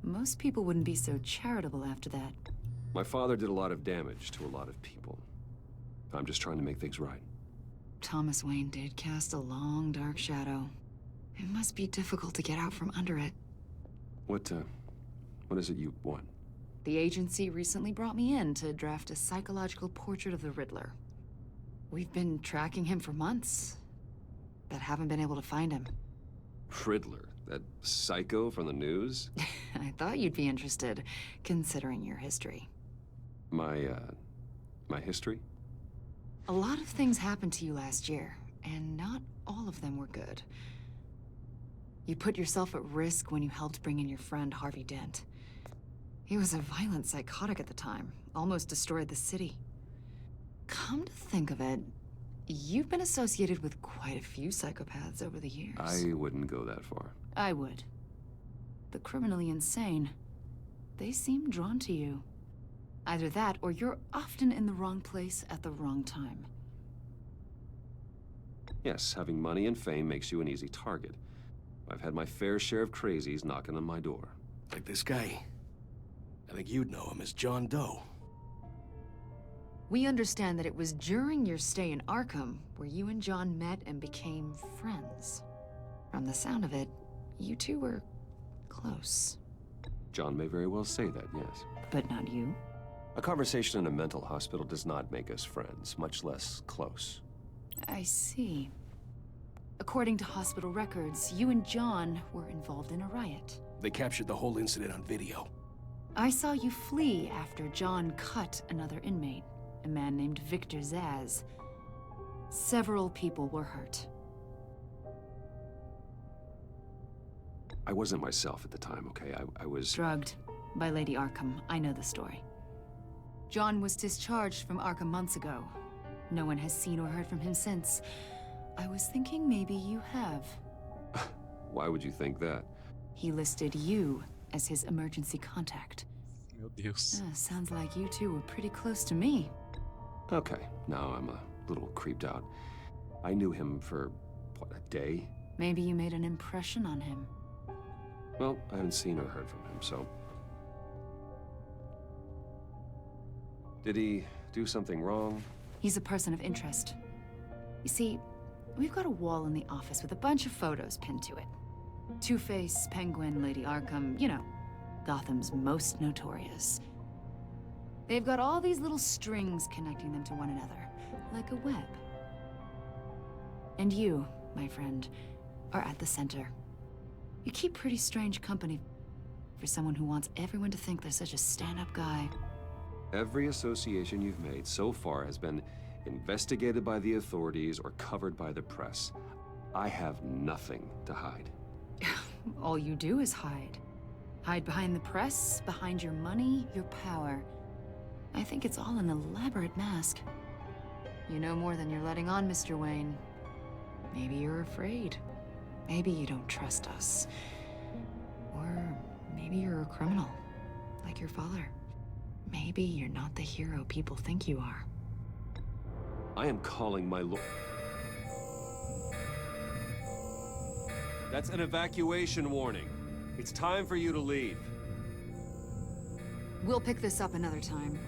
Most people wouldn't be so charitable after that. My father did a lot of damage to a lot of people. I'm just trying to make things right. Thomas Wayne did cast a long, dark shadow. It must be difficult to get out from under it. What is it you want? The agency recently brought me in to draft a psychological portrait of the Riddler. We've been tracking him for months, but haven't been able to find him. Riddler? That psycho from the news? I thought you'd be interested, considering your history. My history? A lot of things happened to you last year, and not all of them were good. You put yourself at risk when you helped bring in your friend Harvey Dent. He was a violent psychotic at the time, almost destroyed the city. Come to think of it, you've been associated with quite a few psychopaths over the years. I wouldn't go that far. I would. The criminally insane, they seem drawn to you. Either that, or you're often in the wrong place at the wrong time. Yes, having money and fame makes you an easy target. I've had my fair share of crazies knocking on my door. Like this guy. I think you'd know him as John Doe. We understand that it was during your stay in Arkham where you and John met and became friends. From the sound of it, you two were close. John may very well say that, yes. But not you? A conversation in a mental hospital does not make us friends, much less close. I see. According to hospital records, you and John were involved in a riot. They captured the whole incident on video. I saw you flee after John cut another inmate, a man named Victor Zaz. Several people were hurt. I wasn't myself at the time, okay? I was... Drugged by Lady Arkham. I know the story. John was discharged from Arkham months ago. No one has seen or heard from him since. I was thinking maybe you have. Why would you think that? He listed you as his emergency contact. Meu Deus. Sounds like you two were pretty close to me. Okay, now I'm a little creeped out. I knew him for, what, a day? Maybe you made an impression on him. Well, I haven't seen or heard from him, so... Did he do something wrong? He's a person of interest. You see, we've got a wall in the office with a bunch of photos pinned to it. Two-Face, Penguin, Lady Arkham, you know, Gotham's most notorious. They've got all these little strings connecting them to one another, like a web. And you, my friend, are at the center. You keep pretty strange company for someone who wants everyone to think they're such a stand-up guy. Every association you've made so far has been investigated by the authorities or covered by the press. I have nothing to hide. All you do is hide. Hide behind the press, behind your money, your power. I think it's all an elaborate mask. You know more than you're letting on, Mr. Wayne. Maybe you're afraid. Maybe you don't trust us. Or maybe you're a criminal, like your father. Maybe you're not the hero people think you are. I am calling my lord. That's an evacuation warning. It's time for you to leave. We'll pick this up another time.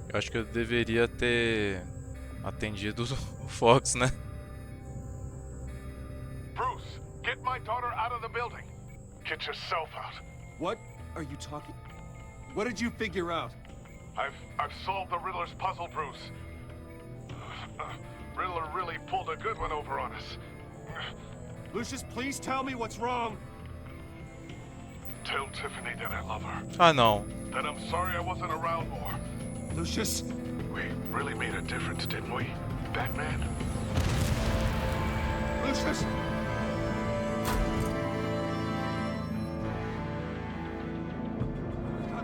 Eu acho que eu deveria ter atendido o Fox, né? Bruce, get my daughter out of the building. Get yourself out. What are you talking? What did you figure out? I've solved the Riddler's puzzle, Bruce. Riddler really pulled a good one over on us. Lucius, please tell me what's wrong. Tell Tiffany that I love her. Ah, não. That I'm sorry I wasn't around more. Lucius? We really made a difference, didn't we, Batman? Lucius!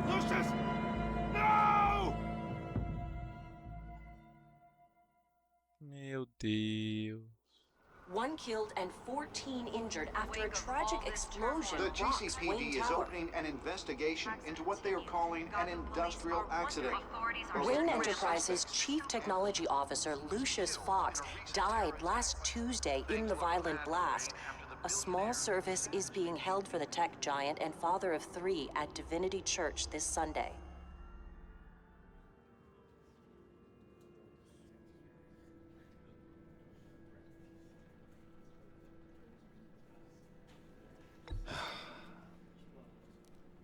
Lucius! No! Meu Deus. One killed and 14 injured after a tragic explosion The rocks Wayne GCPD is Tower. opening an investigation into what they are calling an industrial accident. Wayne Enterprises' Chief Technology Officer Lucius Fox died last Tuesday in the violent blast. A small service is being held for the tech giant and father of 3 at Divinity Church this Sunday.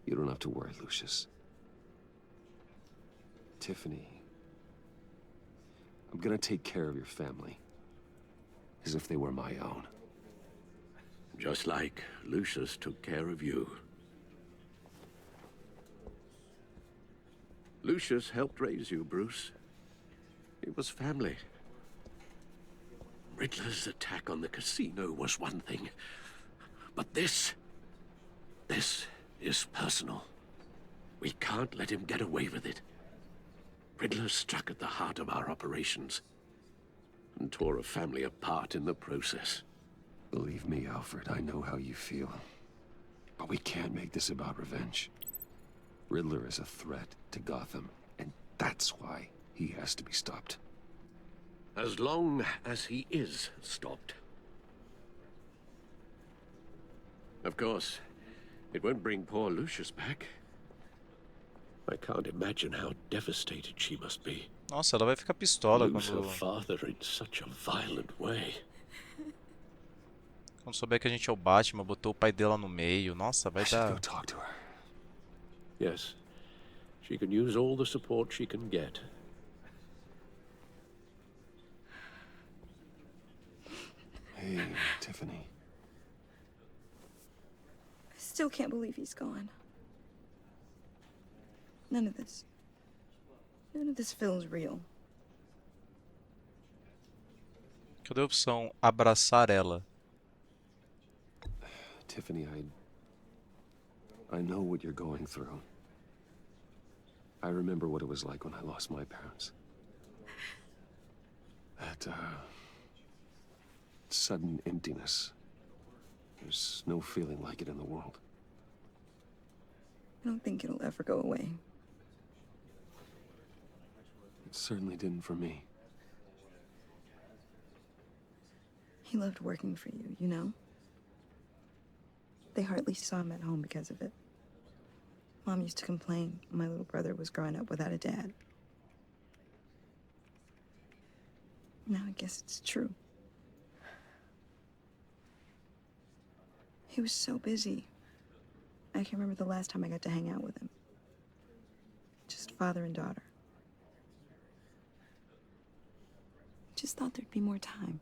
You don't have to worry, Lucius. Tiffany, I'm gonna take care of your family. As if they were my own. Just like Lucius took care of you. Lucius helped raise you, Bruce. It was family. Riddler's attack on the casino was one thing. But this is personal. We can't let him get away with it. Riddler struck at the heart of our operations and tore a family apart in the process. Believe me, Alfred, I know how you feel. But we can't make this about revenge. Riddler is a threat to Gotham, and that's why he has to be stopped. As long as he is stopped. Of course, it won't bring poor Lucius back. I can't imagine how devastated she must be. Nossa, ela vai ficar pistola Lose her quando father in such a violent way. souber que a gente é o Batman, botou o pai dela no meio. Nossa, vai dar. Go talk to her. Yes, she can use all the support she can get. Hey, Tiffany. I still can't believe he's gone. None of this feels real. Cadê a opção abraçar ela? Tiffany, I know what you're going through. I remember what it was like when I lost my parents. That, sudden emptiness. There's no feeling like it in the world. I don't think it'll ever go away. It certainly didn't for me. He loved working for you, you know? They hardly saw him at home because of it. Mom used to complain my little brother was growing up without a dad. Now I guess it's true. He was so busy. I can't remember the last time I got to hang out with him. Just father and daughter. Just thought there'd be more time.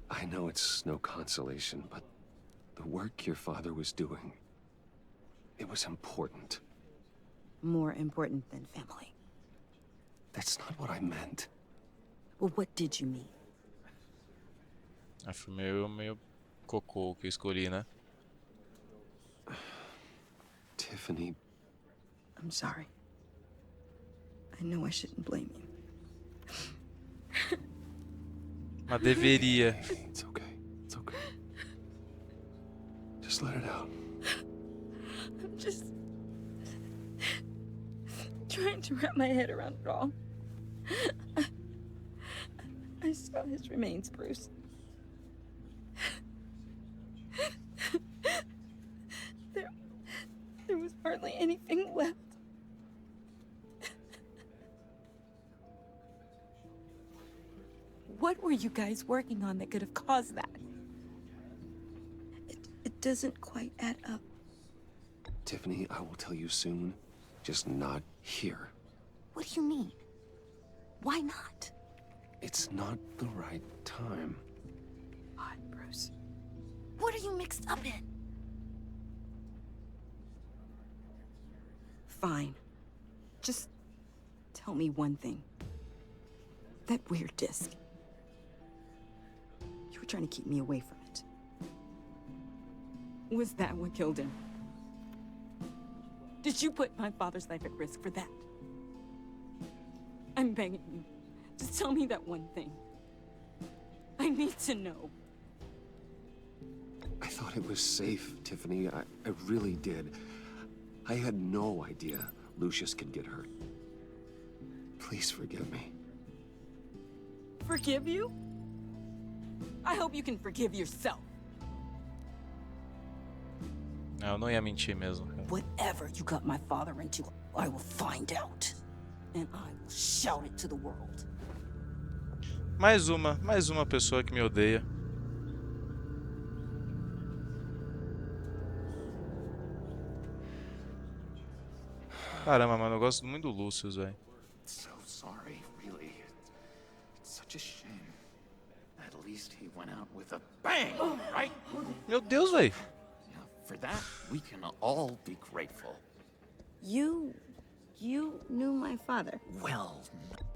I know it's no consolation, but the work your father was doing, it was important. More important than family. That's not what I meant. Well, what did you mean? Foi meio cocô que eu escolhi, né? Tiffany. I'm sorry. I know I shouldn't blame you. Mas deveria. It's okay. It's okay. Just let it out. I'm just trying to wrap my head around it all. I saw his remains, Bruce. There was hardly anything left. What were you guys working on that could have caused that? It doesn't quite add up. Tiffany, I will tell you soon, just not here. What do you mean? Why not? It's not the right time. God, Bruce. What are you mixed up in? Fine. Just tell me one thing. That weird disc. You were trying to keep me away from it. Was that what killed him? Did you put my father's life at risk for that? I'm begging you. Just tell me that one thing. I need to know. I thought it was safe, Tiffany. I really did. I had no idea Lucius could get hurt. Please forgive me. Forgive you? I hope you can forgive yourself. Não, eu não ia mentir mesmo. Whatever you got my father into, I will find out. And I will shout it to the world. Mais uma pessoa que me odeia. Caramba, mano, eu gosto muito do Lucius, velho. So sorry, really. It's such a shame. At least he went out with a bang, right? Meu Deus, velho. Yeah, for that, we can all be grateful. You knew my father. Well,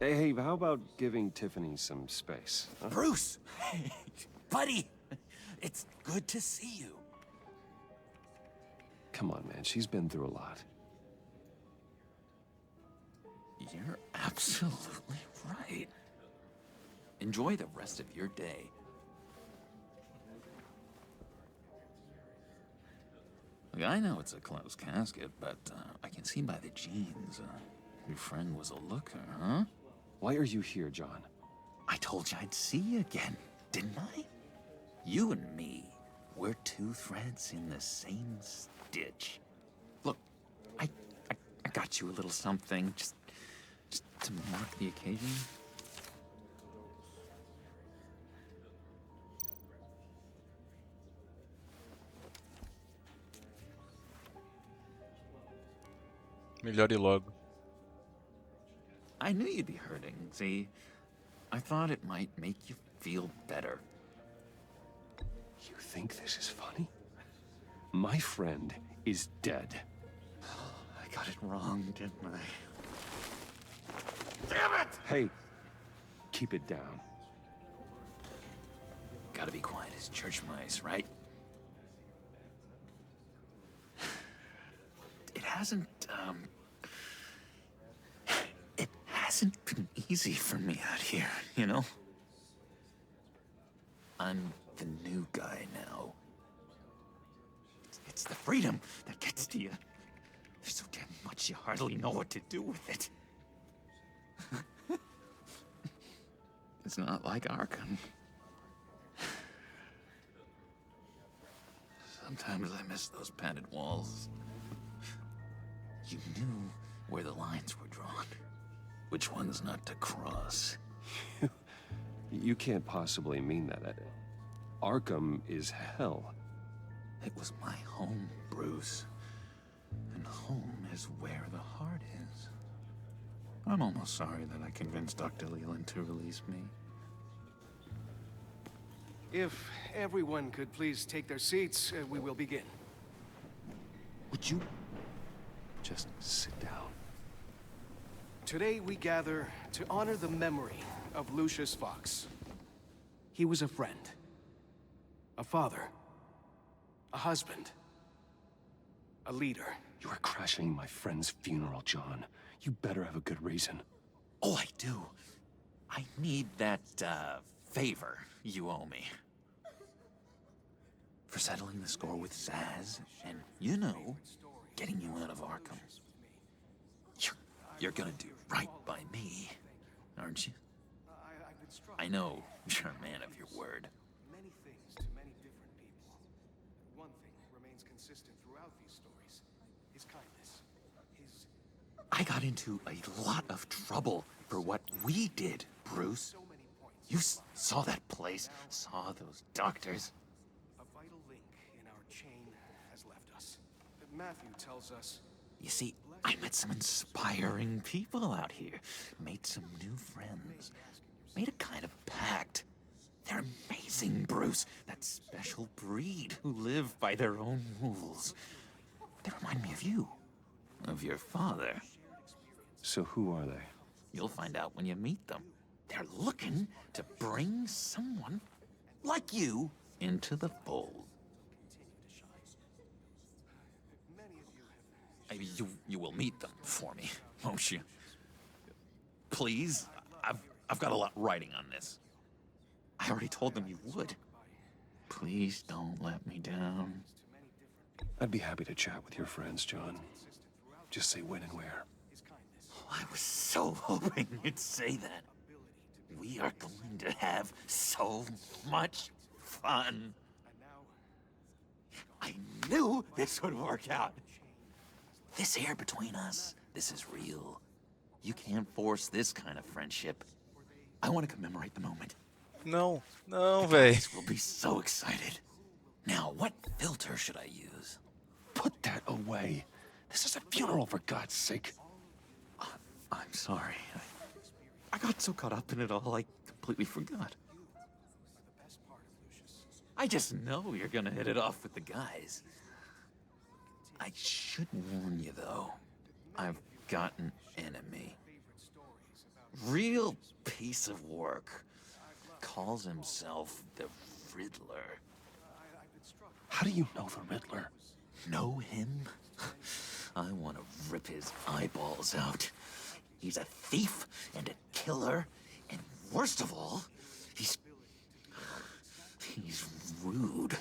Hey, how about giving Tiffany some space? Huh? Bruce! Buddy! It's good to see you. Come on, man. She's been through a lot. You're absolutely right. Enjoy the rest of your day. Look, I know it's a closed casket, but I can see by the jeans, your friend was a looker, huh? Why are you here, John? I told you I'd see you again, didn't I? You and me, we're two threads in the same stitch. Look, I got you a little something, just to mark the occasion. Melhore logo. I knew you'd be hurting, see? I thought it might make you feel better. You think this is funny? My friend is dead. I got it wrong, didn't I? Damn it! Hey, keep it down. Gotta be quiet as church mice, right? It hasn't been easy for me out here, you know? I'm the new guy now. It's the freedom that gets to you. There's so damn much you hardly know what to do with it. It's not like Arkham. Sometimes I miss those padded walls. You knew where the lines were drawn. Which ones not to cross. You can't possibly mean that. Arkham is hell. It was my home, Bruce. And home is where the heart is. I'm almost sorry that I convinced Dr. Leland to release me. If everyone could please take their seats, we will begin. Would you just sit down? Today we gather to honor the memory of Lucius Fox. He was a friend, a father, a husband, a leader. You are crashing my friend's funeral, John. You better have a good reason. Oh, I do. I need that, favor you owe me. For settling the score with Zaz, and, you know, getting you out of Arkham. You're gonna do right by me, aren't you? I know you're a man of your word. Many things to many different people. One thing remains consistent throughout these stories. His kindness. His... I got into a lot of trouble for what we did, Bruce. You saw that place, saw those doctors. A vital link in our chain has left us. Matthew tells us... You see, I met some inspiring people out here. Made some new friends. Made a kind of pact. They're amazing, Bruce. That special breed who live by their own rules. They remind me of you. Of your father. So who are they? You'll find out when you meet them. They're looking to bring someone like you into the fold. You will meet them for me, won't you? Please? I've got a lot writing on this. I already told them you would. Please don't let me down. I'd be happy to chat with your friends, John. Just say when and where. Oh, I was so hoping you'd say that. We are going to have so much fun. I knew this would work out. This air between us, this is real. You can't force this kind of friendship. I want to commemorate the moment. No, The véi. guys will be so excited. Now, what filter should I use? Put that away. This is a funeral, for God's sake. I'm sorry. I got so caught up in it all, I completely forgot. I just know you're gonna hit it off with the guys. I should warn you, though. I've got an enemy. Real piece of work. Calls himself the Riddler. How do you know the Riddler? Know him? I want to rip his eyeballs out. He's a thief and a killer, and worst of all, he's rude.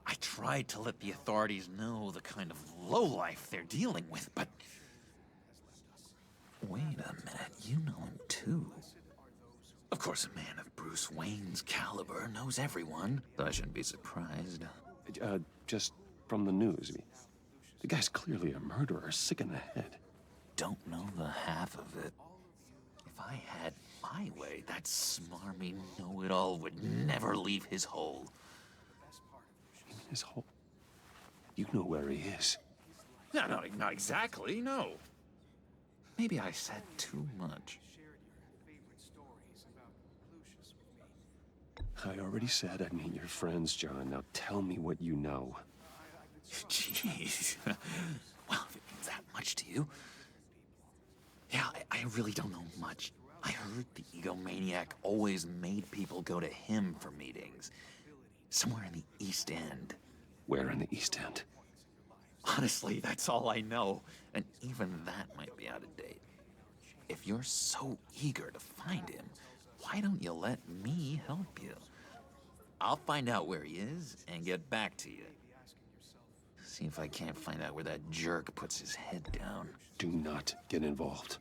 I tried to let the authorities know the kind of lowlife they're dealing with, but... Wait a minute, you know him too. Of course, a man of Bruce Wayne's caliber knows everyone, so I shouldn't be surprised. Just from the news. The guy's clearly a murderer, sick in the head. Don't know the half of it. If I had my way, that smarmy know-it-all would never leave his hole. You mean his hole? You know where he is. No, not exactly, no. Maybe I said too much. I already said I'd meet your friends, John. Now tell me what you know. Jeez. Well, if it means that much to you. Yeah, I really don't know much. I heard the egomaniac always made people go to him for meetings. Somewhere in the East End. Where in the East End? Honestly, that's all I know. And even that might be out of date. If you're so eager to find him, why don't you let me help you? I'll find out where he is and get back to you. See if I can't find out where that jerk puts his head down. Do not get involved.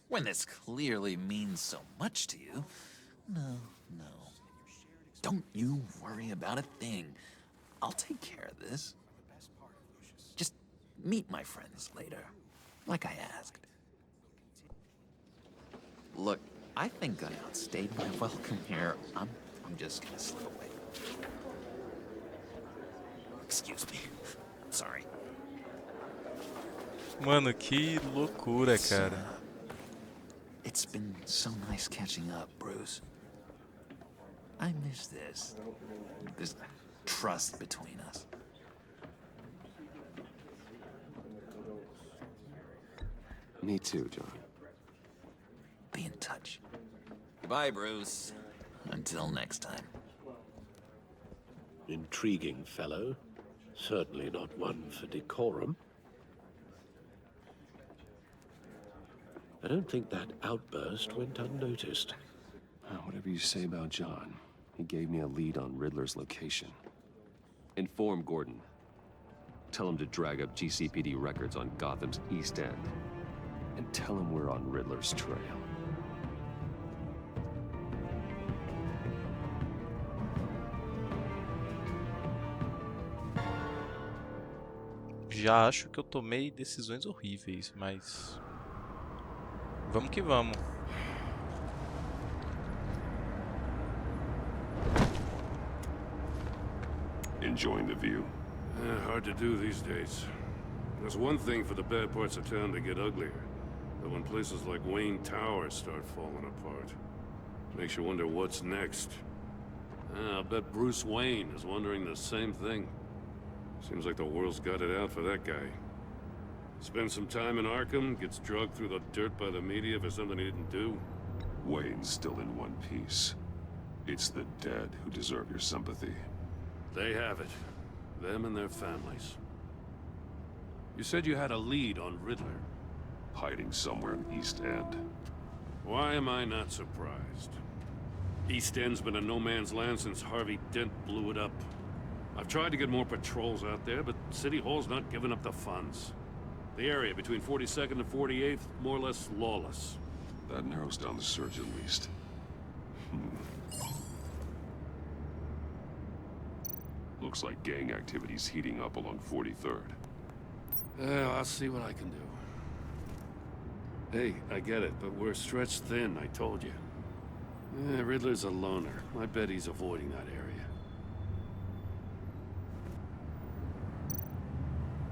When this clearly means so much to you. No. Don't you worry about a thing. I'll take care of this. Just meet my friends later, like I asked. Look, I think I outstayed my welcome here. I'm just gonna slip away. Excuse me. I'm sorry. Mano, que loucura, cara. It's been so nice catching up, Bruce. I miss this trust between us. Me too, John. Be in touch. Goodbye, Bruce. Until next time. Intriguing fellow. Certainly not one for decorum. I don't think that outburst went unnoticed. Whatever you say about John, he gave me a lead on Riddler's location. Inform Gordon. Tell him to drag up GCPD records on Gotham's East End. And tell him we're on Riddler's trail. Já acho que eu tomei decisões horríveis, mas vamos que vamos. Enjoying the view? Hard to do these days. There's one thing for the bad parts of town to get uglier. But when places like Wayne Tower start falling apart, makes you wonder what's next. I'll bet Bruce Wayne is wondering the same thing. Seems like the world's got it out for that guy. Spends some time in Arkham, gets drugged through the dirt by the media for something he didn't do. Wayne's still in one piece. It's the dead who deserve your sympathy. They have it. Them and their families. You said you had a lead on Riddler. Hiding somewhere in East End. Why am I not surprised? East End's been a no-man's land since Harvey Dent blew it up. I've tried to get more patrols out there, but City Hall's not giving up the funds. The area between 42nd and 48th, more or less lawless. That narrows down the search at least. Looks like gang activity's heating up along 43rd. I'll see what I can do. Hey, I get it, but we're stretched thin, I told you. Riddler's a loner. I bet he's avoiding that area.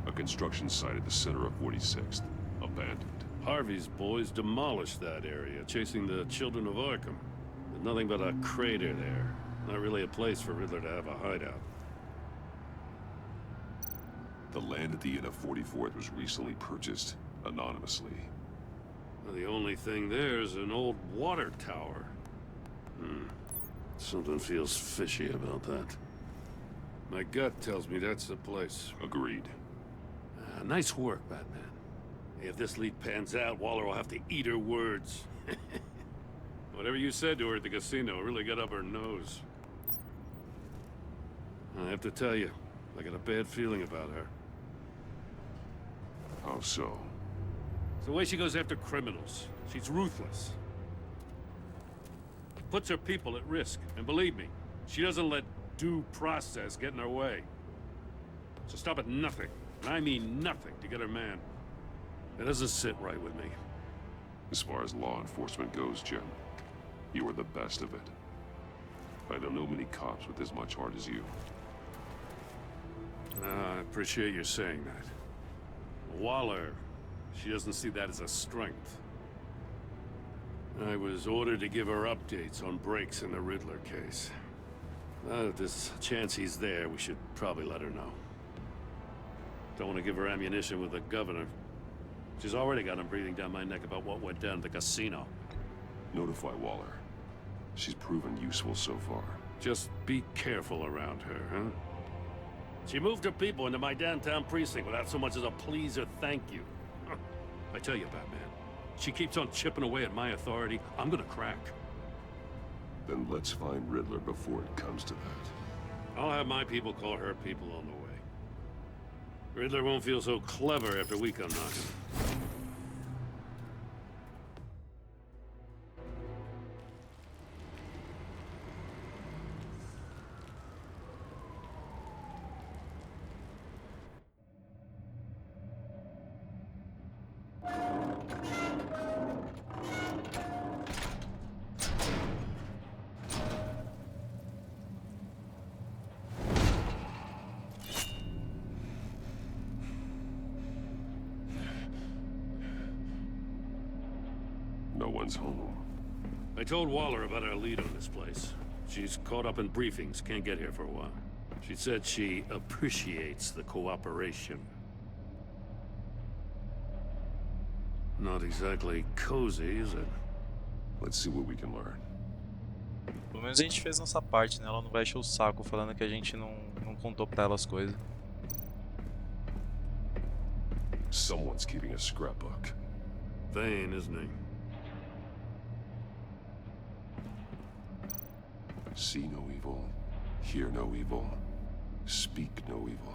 A construction site at the center of 46th. Abandoned. Harvey's boys demolished that area, chasing the children of Arkham. There's nothing but a crater there. Not really a place for Riddler to have a hideout. The land at the end of 44th was recently purchased anonymously. Well, the only thing there is an old water tower. Something feels fishy about that. My gut tells me that's the place. Agreed. Nice work, Batman. If this lead pans out, Waller will have to eat her words. Whatever you said to her at the casino really got up her nose. I have to tell you, I got a bad feeling about her. How so? It's the way she goes after criminals. She's ruthless. Puts her people at risk. And believe me, she doesn't let due process get in her way. So stop at nothing, and I mean nothing, to get her man. It doesn't sit right with me. As far as law enforcement goes, Jim, you are the best of it. I don't know many cops with as much heart as you. I appreciate you saying that. Waller, she doesn't see that as a strength. I was ordered to give her updates on breaks in the Riddler case. If there's a chance he's there, we should probably let her know. Don't want to give her ammunition with the governor. She's already got him breathing down my neck about what went down at the casino. Notify Waller. She's proven useful so far. Just be careful around her, huh? She moved her people into my downtown precinct without so much as a please or thank you. I tell you, Batman, she keeps on chipping away at my authority, I'm gonna crack. Then let's find Riddler before it comes to that. I'll have my people call her people on the way. Riddler won't feel so clever after we come knocking. Everyone's home. I told Waller about our lead on this place. She's caught up in briefings, can't get here for a while. She said she appreciates the cooperation. Not exactly cozy, is it? Let's see what we can learn. Pelo menos a gente fez nossa parte, né? Ela não vai encher o saco falando que a gente não contou pra ela as coisas. Someone's keeping a scrapbook. Vain, isn't he? See no evil, hear no evil, speak no evil.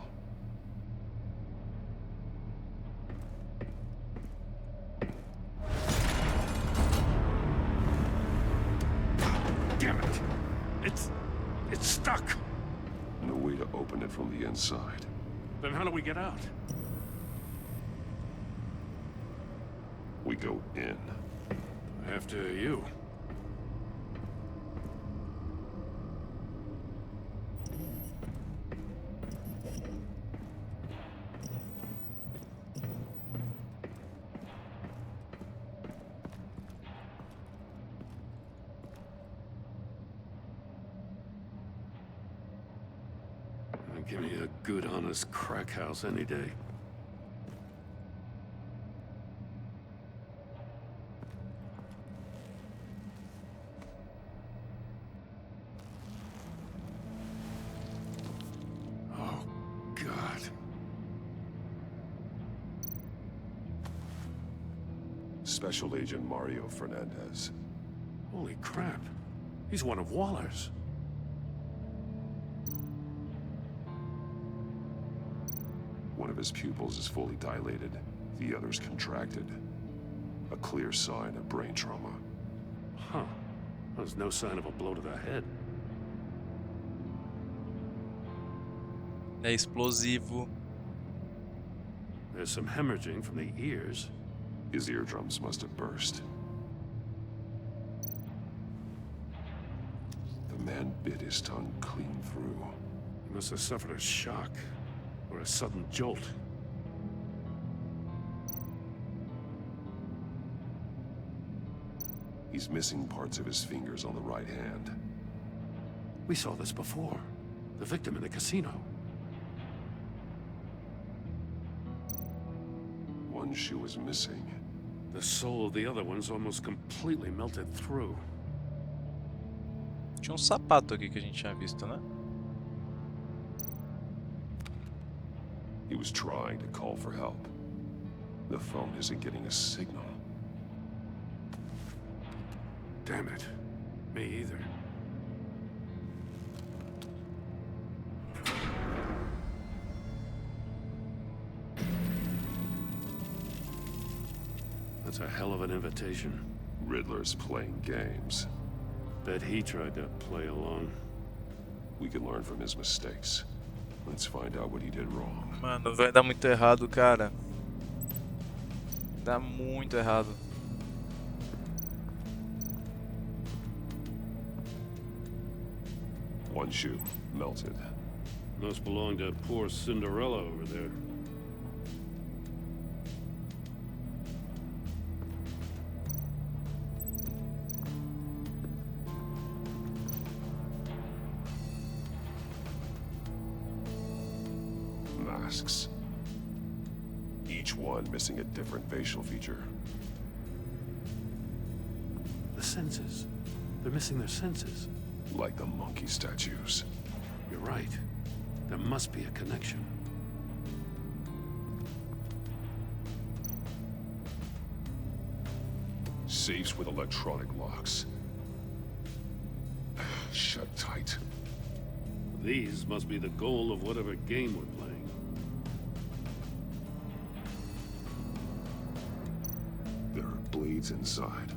Damn it! It's stuck! No way to open it from the inside. Then how do we get out? We go in. After you. Give me a good, honest crack house any day. Oh, God. Special Agent Mario Fernandez. Holy crap. He's one of Waller's. One of his pupils is fully dilated, the other's contracted. A clear sign of brain trauma. Huh. There's no sign of a blow to the head. É explosivo. There's some hemorrhaging from the ears. His eardrums must have burst. The man bit his tongue clean through. He must have suffered a shock. Or a sudden jolt. He's missing parts of his fingers on the right hand. We saw this before. The victim in the casino. One shoe is missing. The sole of the other one's almost completely melted through. Tinha sapato aqui que a gente tinha visto, né? He was trying to call for help. The phone isn't getting a signal. Damn it. Me either. That's a hell of an invitation. Riddler's playing games. Bet he tried to play along. We can learn from his mistakes. Let's find out what he did wrong. Mano, vai dar muito errado, cara. Dá muito errado. One shoe, melted. Must belong to poor Cinderella over there. Masks. Each one missing a different facial feature. The senses. They're missing their senses. Like the monkey statues. You're right. There must be a connection. Safes with electronic locks. Shut tight. These must be the goal of whatever game we're playing. There are blades inside.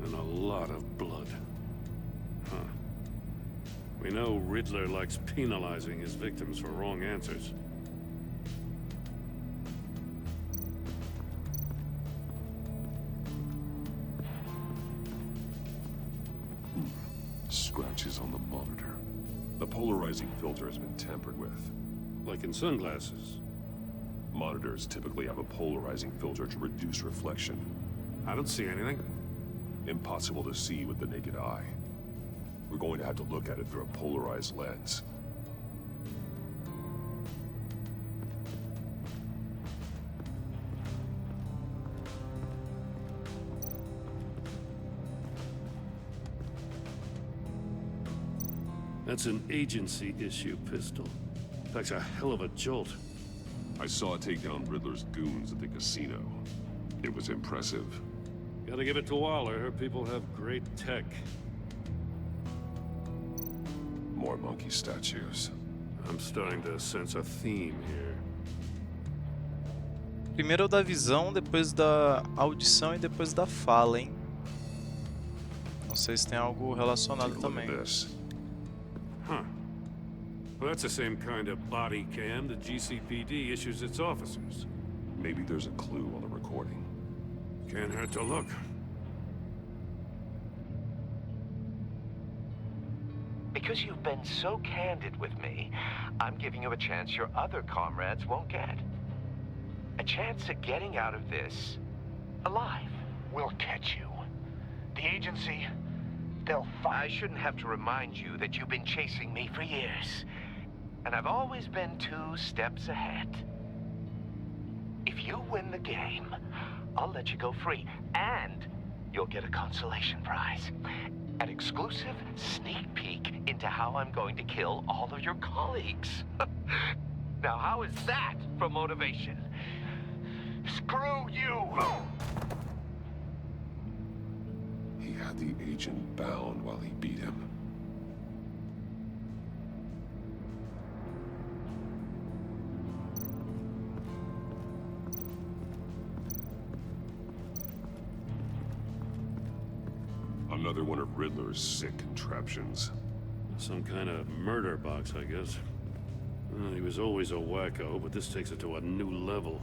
And a lot of blood. Huh. We know Riddler likes penalizing his victims for wrong answers. Scratches on the monitor. The polarizing filter has been tampered with. Like in sunglasses. Monitors typically have a polarizing filter to reduce reflection. I don't see anything. Impossible to see with the naked eye. We're going to have to look at it through a polarized lens. That's an agency-issue pistol. Packs a hell of a jolt. I saw it take down Riddler's goons at the casino. It was impressive. Gotta give it to Waller. Her people have great tech. More monkey statues. I'm starting to sense a theme here. Primeiro da visão, depois da audição e depois da fala, hein? Não sei se tem algo relacionado também. Huh. Well, that's the same kind of body cam the GCPD issues its officers. Maybe there's a clue on the recording. Can't hurt to look. Because you've been so candid with me, I'm giving you a chance your other comrades won't get. A chance at getting out of this alive. We'll catch you. The agency, they'll find... I shouldn't have to remind you that you've been chasing me for years. And I've always been 2 steps ahead. If you win the game, I'll let you go free. And you'll get a consolation prize. An exclusive sneak peek into how I'm going to kill all of your colleagues. Now, how is that for motivation? Screw you! He had the agent bound while he beat him. Another one of Riddler's sick contraptions. Some kind of murder box, I guess. Well, he was always a wacko, but this takes it to a new level.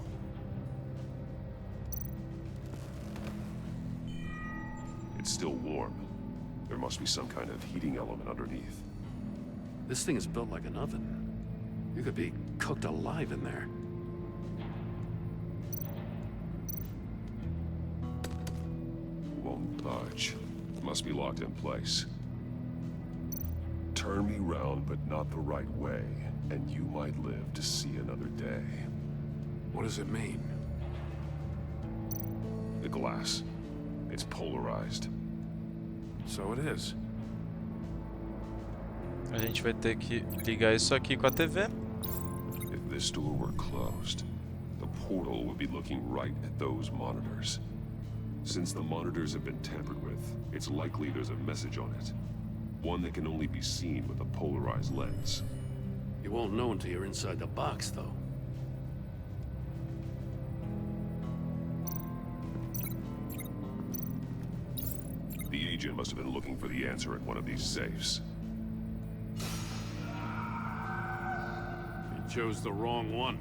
It's still warm. There must be some kind of heating element underneath. This thing is built like an oven. You could be cooked alive in there. Won't budge. Must be locked in place. Turn me round, but not the right way, and you might live to see another day. What does it mean? The glass. It's polarized. So it is. A gente vai ter que ligar isso aqui com a TV. If this door were closed, the portal would be looking right at those monitors. Since the monitors have been tampered with, it's likely there's a message on it. One that can only be seen with a polarized lens. You won't know until you're inside the box, though. The agent must have been looking for the answer in one of these safes. He chose the wrong one.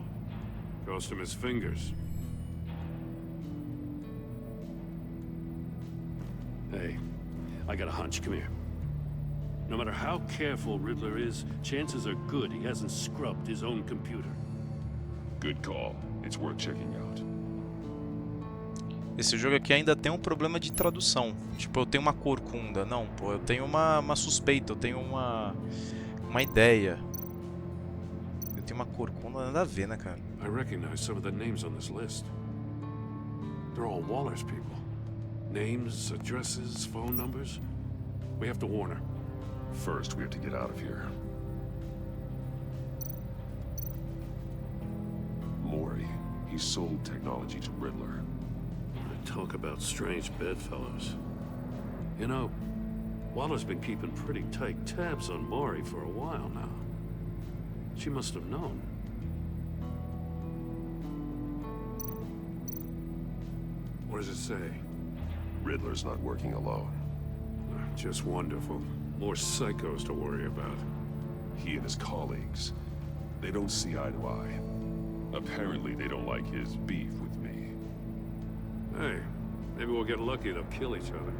Cost him his fingers. Hey, I got a hunch. Come here. No matter how careful Riddler is, chances are good he hasn't scrubbed his own computer. Good call. It's worth checking out. Esse jogo aqui ainda tem um problema de tradução. Tipo, eu tenho uma corcunda. Não, pô, eu tenho uma suspeita, eu tenho uma ideia. Eu tenho uma corcunda, nada a ver, né, cara? I recognize some of the names on this list. They're all Waller's people. Names, addresses, phone numbers. We have to warn her. First, we have to get out of here. Mori, he sold technology to Riddler. Talk about strange bedfellows. You know, Waller's been keeping pretty tight tabs on Mori for a while now. She must have known. What does it say? Riddler's not working alone. Just wonderful. More psychos to worry about. He and his colleagues, they don't see eye to eye. Apparently, they don't like his beef with me. Hey, maybe we'll get lucky to kill each other.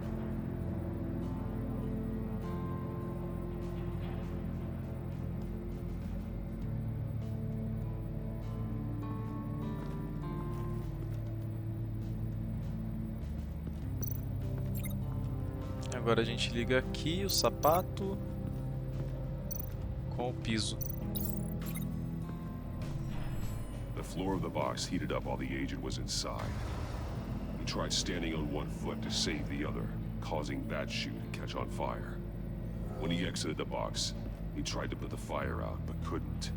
Agora a gente liga aqui o sapato com o piso. The floor of the box heated up while the agent was inside. He tried standing on one foot to save the other, causing that shoe to catch on fire. When he exited the box, he tried to put the fire out, but couldn't,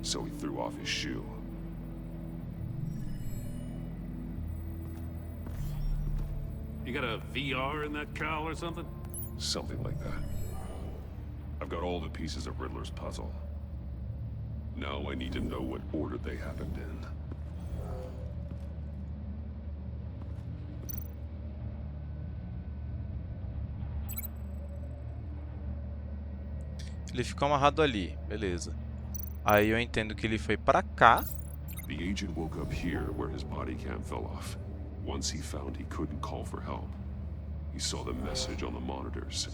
so he threw off his shoe. You got a VR in that cowl or something? Something like that. I've got all the pieces of Riddler's puzzle. Now I need to know what order they happened in. Ele ficou amarrado ali, beleza. Aí eu entendo que ele foi pra cá. The agent woke up here where his body cam fell off. Once he found he couldn't call for help, he saw the message on the monitors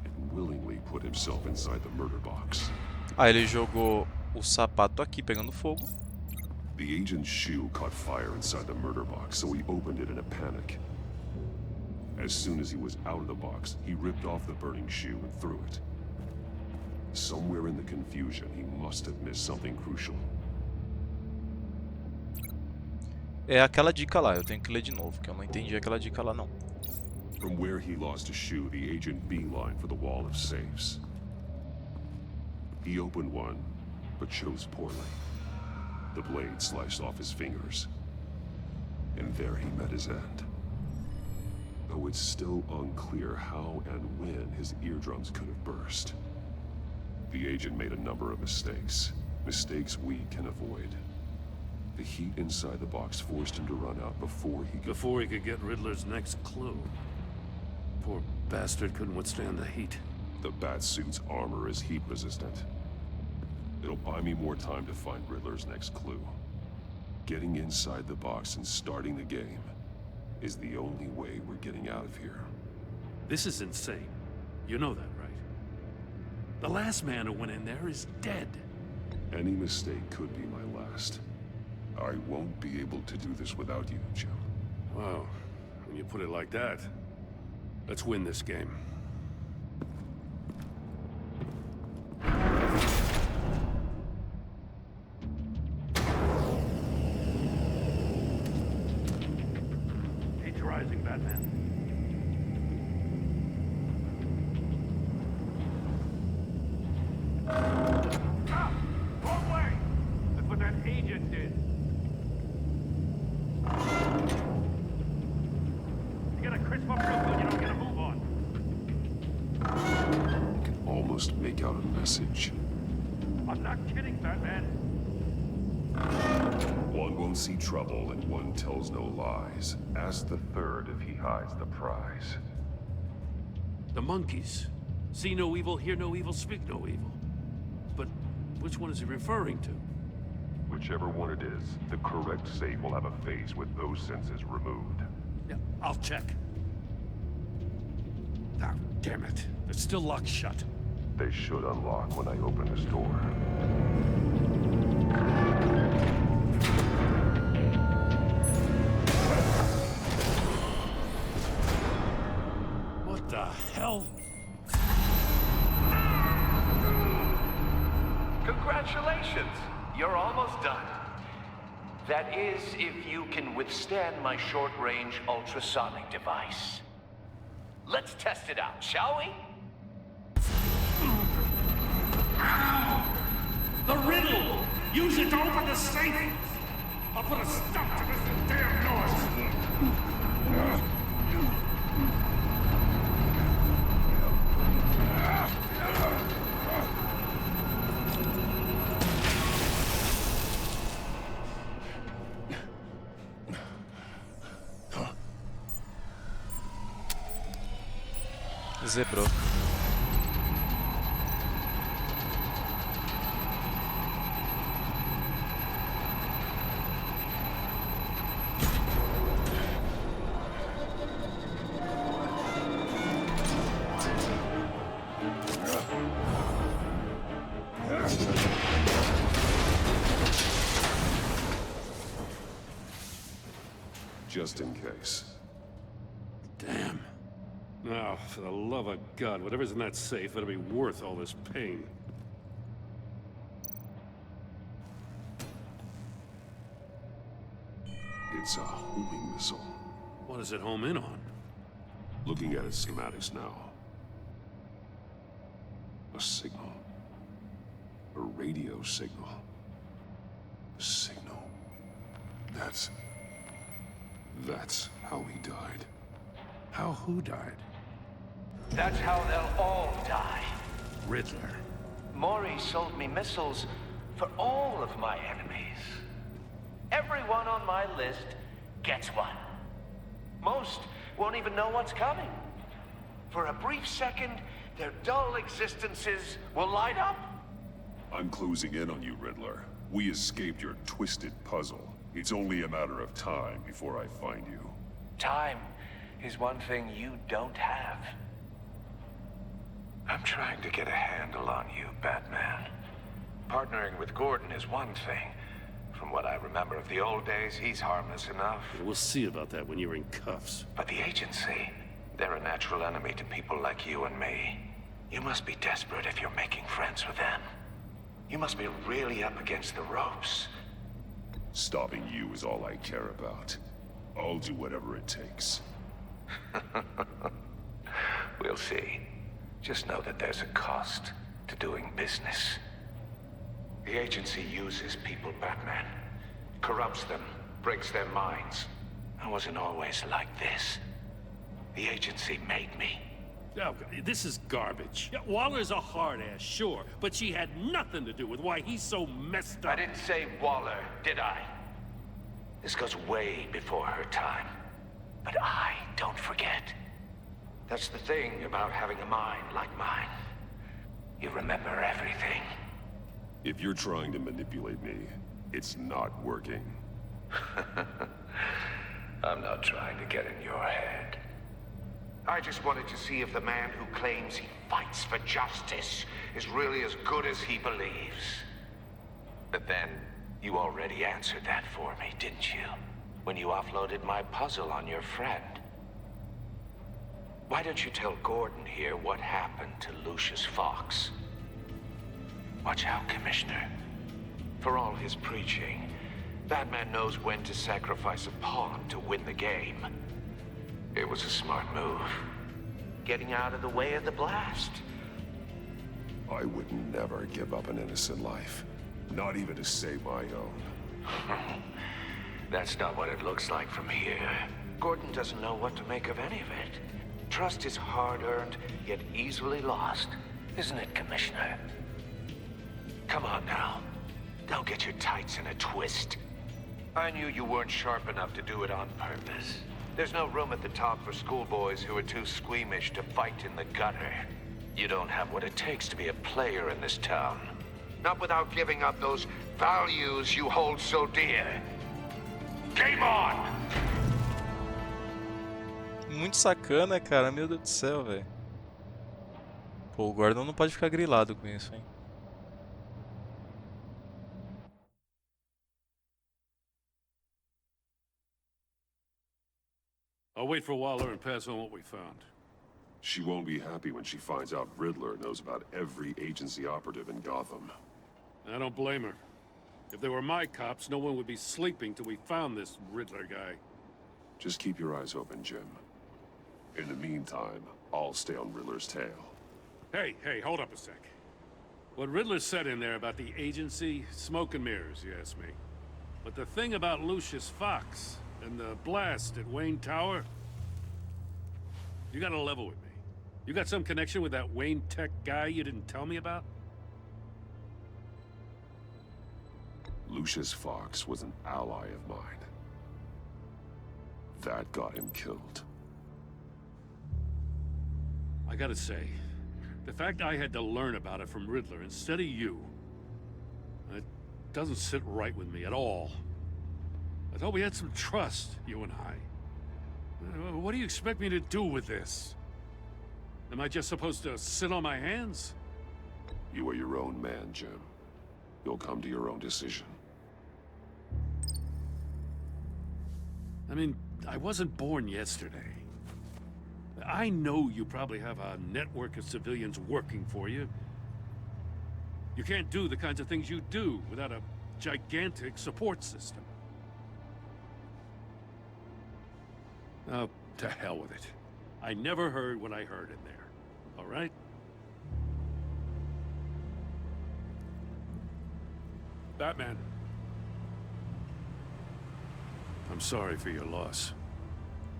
and willingly put himself inside the murder box. Aí ele jogou o sapato aqui pegando fogo. The agent's shoe caught fire inside the murder box, so he opened it in a panic. As soon as he was out of the box, he ripped off the burning shoe and threw it. Somewhere in the confusion, he must have missed something crucial. É aquela dica lá, eu tenho que ler de novo, que eu não entendi aquela dica lá não. From where he lost a shoe, the agent beelined for the wall of safes. He opened one, but chose poorly. The blade sliced off his fingers. And there he met his end. Though it's still unclear how and when his eardrums could have burst. The agent made a number of mistakes. Mistakes we can avoid. The heat inside the box forced him to run out before he could get Riddler's next clue. Poor bastard couldn't withstand the heat. The Batsuit's armor is heat resistant. It'll buy me more time to find Riddler's next clue. Getting inside the box and starting the game is the only way we're getting out of here. This is insane. You know that, right? The last man who went in there is dead. Any mistake could be my last. I won't be able to do this without you, Jim. Wow, when you put it like that, let's win this game. Heat's rising, Batman. Ah! Wrong way! That's what that agent did. You gotta crisp up real good, you don't get a move on. I can almost make out a message. I'm not kidding, Batman. One won't see trouble and one tells no lies. Ask the third if he hides the prize. The monkeys. See no evil, hear no evil, speak no evil. But which one is he referring to? Whichever one it is, the correct save will have a face with those senses removed. Yeah, I'll check. Ah, damn it. It's still locked shut. They should unlock when I open this door. What the hell? Congratulations! You're almost done. That is, if you can withstand my short-range ultrasonic device. Let's test it out, shall we? The riddle! Use it to open the safe! I'll put a stop to this damn noise! Zebrou. Just in case. Damn. Now, for the love of God, whatever's in that safe better be worth all this pain. It's a homing missile. What does it home in on? Looking at its schematics now. A signal. A radio signal. A signal. That's how he died. How who died? That's how they'll all die. Riddler. Maury sold me missiles for all of my enemies. Everyone on my list gets one. Most won't even know what's coming. For a brief second, their dull existences will light up. I'm closing in on you, Riddler. We escaped your twisted puzzle. It's only a matter of time before I find you. Time is one thing you don't have. I'm trying to get a handle on you, Batman. Partnering with Gordon is one thing. From what I remember of the old days, he's harmless enough. We'll see about that when you're in cuffs. But the agency, they're a natural enemy to people like you and me. You must be desperate if you're making friends with them. You must be really up against the ropes. Stopping you is all I care about. I'll do whatever it takes. We'll see. Just know that there's a cost to doing business. The agency uses people, Batman. Corrupts them, breaks their minds. I wasn't always like this. The agency made me. Oh, this is garbage. Yeah, Waller's a hard-ass, sure, but she had nothing to do with why he's so messed up. I didn't say Waller, did I? This goes way before her time. But I don't forget. That's the thing about having a mind like mine. You remember everything. If you're trying to manipulate me, it's not working. I'm not trying to get in your head. I just wanted to see if the man who claims he fights for justice is really as good as he believes. But then, you already answered that for me, didn't you? When you offloaded my puzzle on your friend. Why don't you tell Gordon here what happened to Lucius Fox? Watch out, Commissioner. For all his preaching, Batman knows when to sacrifice a pawn to win the game. It was a smart move. Getting out of the way of the blast. I would never give up an innocent life. Not even to save my own. That's not what it looks like from here. Gordon doesn't know what to make of any of it. Trust is hard-earned, yet easily lost. Isn't it, Commissioner? Come on now. Don't get your tights in a twist. I knew you weren't sharp enough to do it on purpose. There's no room at the top for schoolboys who are too squeamish to fight in the gutter. You don't have what it takes to be a player in this town. Not without giving up those values you hold so dear. Game on! Muito sacana, cara. Meu Deus do céu, velho. Pô, o Gordon não pode ficar grilado com isso, hein. I'll wait for Waller and pass on what we found. She won't be happy when she finds out Riddler knows about every agency operative in Gotham. I don't blame her. If they were my cops, no one would be sleeping till we found this Riddler guy. Just keep your eyes open, Jim. In the meantime, I'll stay on Riddler's tail. Hey, hold up a sec. What Riddler said in there about the agency, smoke and mirrors, you ask me. But the thing about Lucius Fox and the blast at Wayne Tower, you gotta level with me. You got some connection with that Wayne Tech guy you didn't tell me about? Lucius Fox was an ally of mine. That got him killed. I gotta say, the fact I had to learn about it from Riddler instead of you, it doesn't sit right with me at all. I thought we had some trust, you and I. What do you expect me to do with this? Am I just supposed to sit on my hands? You are your own man, Jim. You'll come to your own decision. I mean, I wasn't born yesterday. I know you probably have a network of civilians working for you. You can't do the kinds of things you do without a gigantic support system. Oh, to hell with it. I never heard what I heard in there. All right? Batman. I'm sorry for your loss.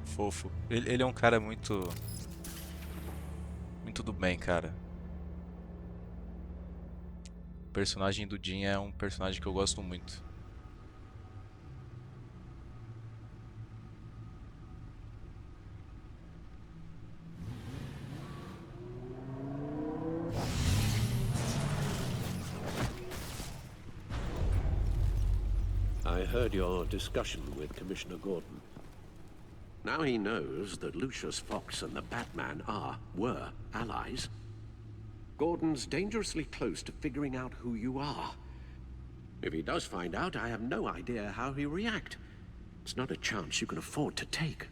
Fofo. Ele é um cara muito do bem, cara. O personagem do Jim é um personagem que eu gosto muito. I heard your discussion with Commissioner Gordon. Now he knows that Lucius Fox and the Batman were allies. Gordon's dangerously close to figuring out who you are. If he does find out, I have no idea how he'll react. It's not a chance you can afford to take.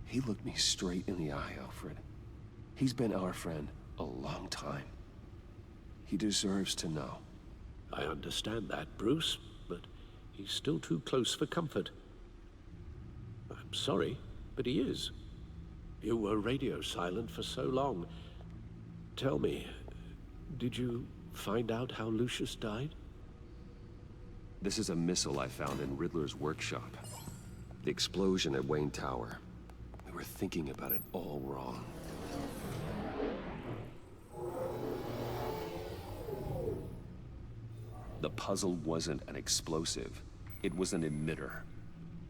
He looked me straight in the eye, Alfred. He's been our friend a long time. He deserves to know. I understand that, Bruce, but he's still too close for comfort. I'm sorry, but he is. You were radio silent for so long. Tell me, did you find out how Lucius died? This is a missile I found in Riddler's workshop. The explosion at Wayne Tower. We were thinking about it all wrong. The puzzle wasn't an explosive. It was an emitter.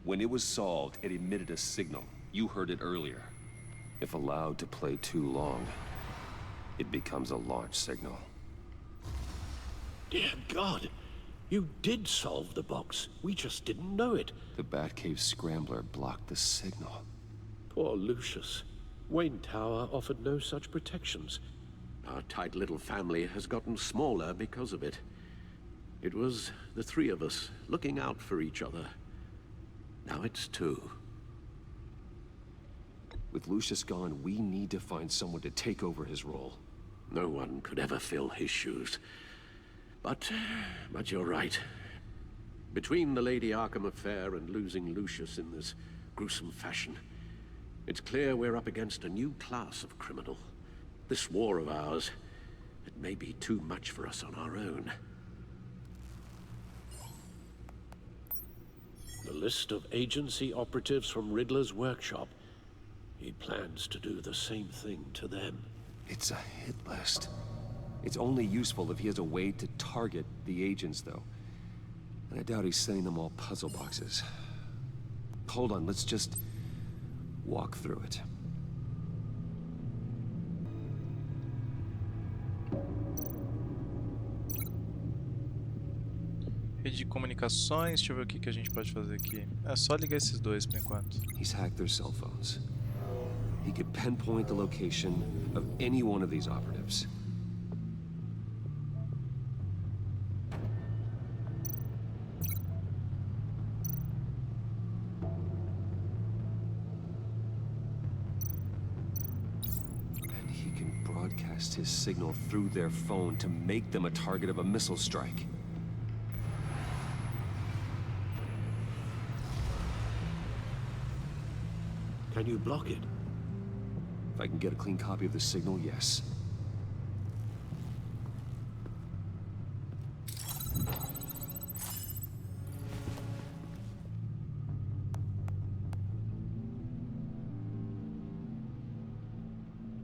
When it was solved, it emitted a signal. You heard it earlier. If allowed to play too long, it becomes a launch signal. Dear God, you did solve the box. We just didn't know it. The Batcave scrambler blocked the signal. Poor Lucius. Wayne Tower offered no such protections. Our tight little family has gotten smaller because of it. It was the three of us looking out for each other. Now it's two. With Lucius gone, we need to find someone to take over his role. No one could ever fill his shoes. But you're right. Between the Lady Arkham affair and losing Lucius in this gruesome fashion, it's clear we're up against a new class of criminal. This war of ours, it may be too much for us on our own. The list of agency operatives from Riddler's workshop. He plans to do the same thing to them. It's a hit list. It's only useful if he has a way to target the agents, though. And I doubt he's sending them all puzzle boxes. Hold on, let's just walk through it. Rede de comunicações, deixa eu ver o que a gente pode fazer aqui. É só ligar esses dois por enquanto. He's hacked their cell phones. He could pinpoint the location of any one of these operatives. And he can broadcast his signal through their phone to make them a target of a missile strike. Can you block it? If I can get a clean copy of the signal, yes.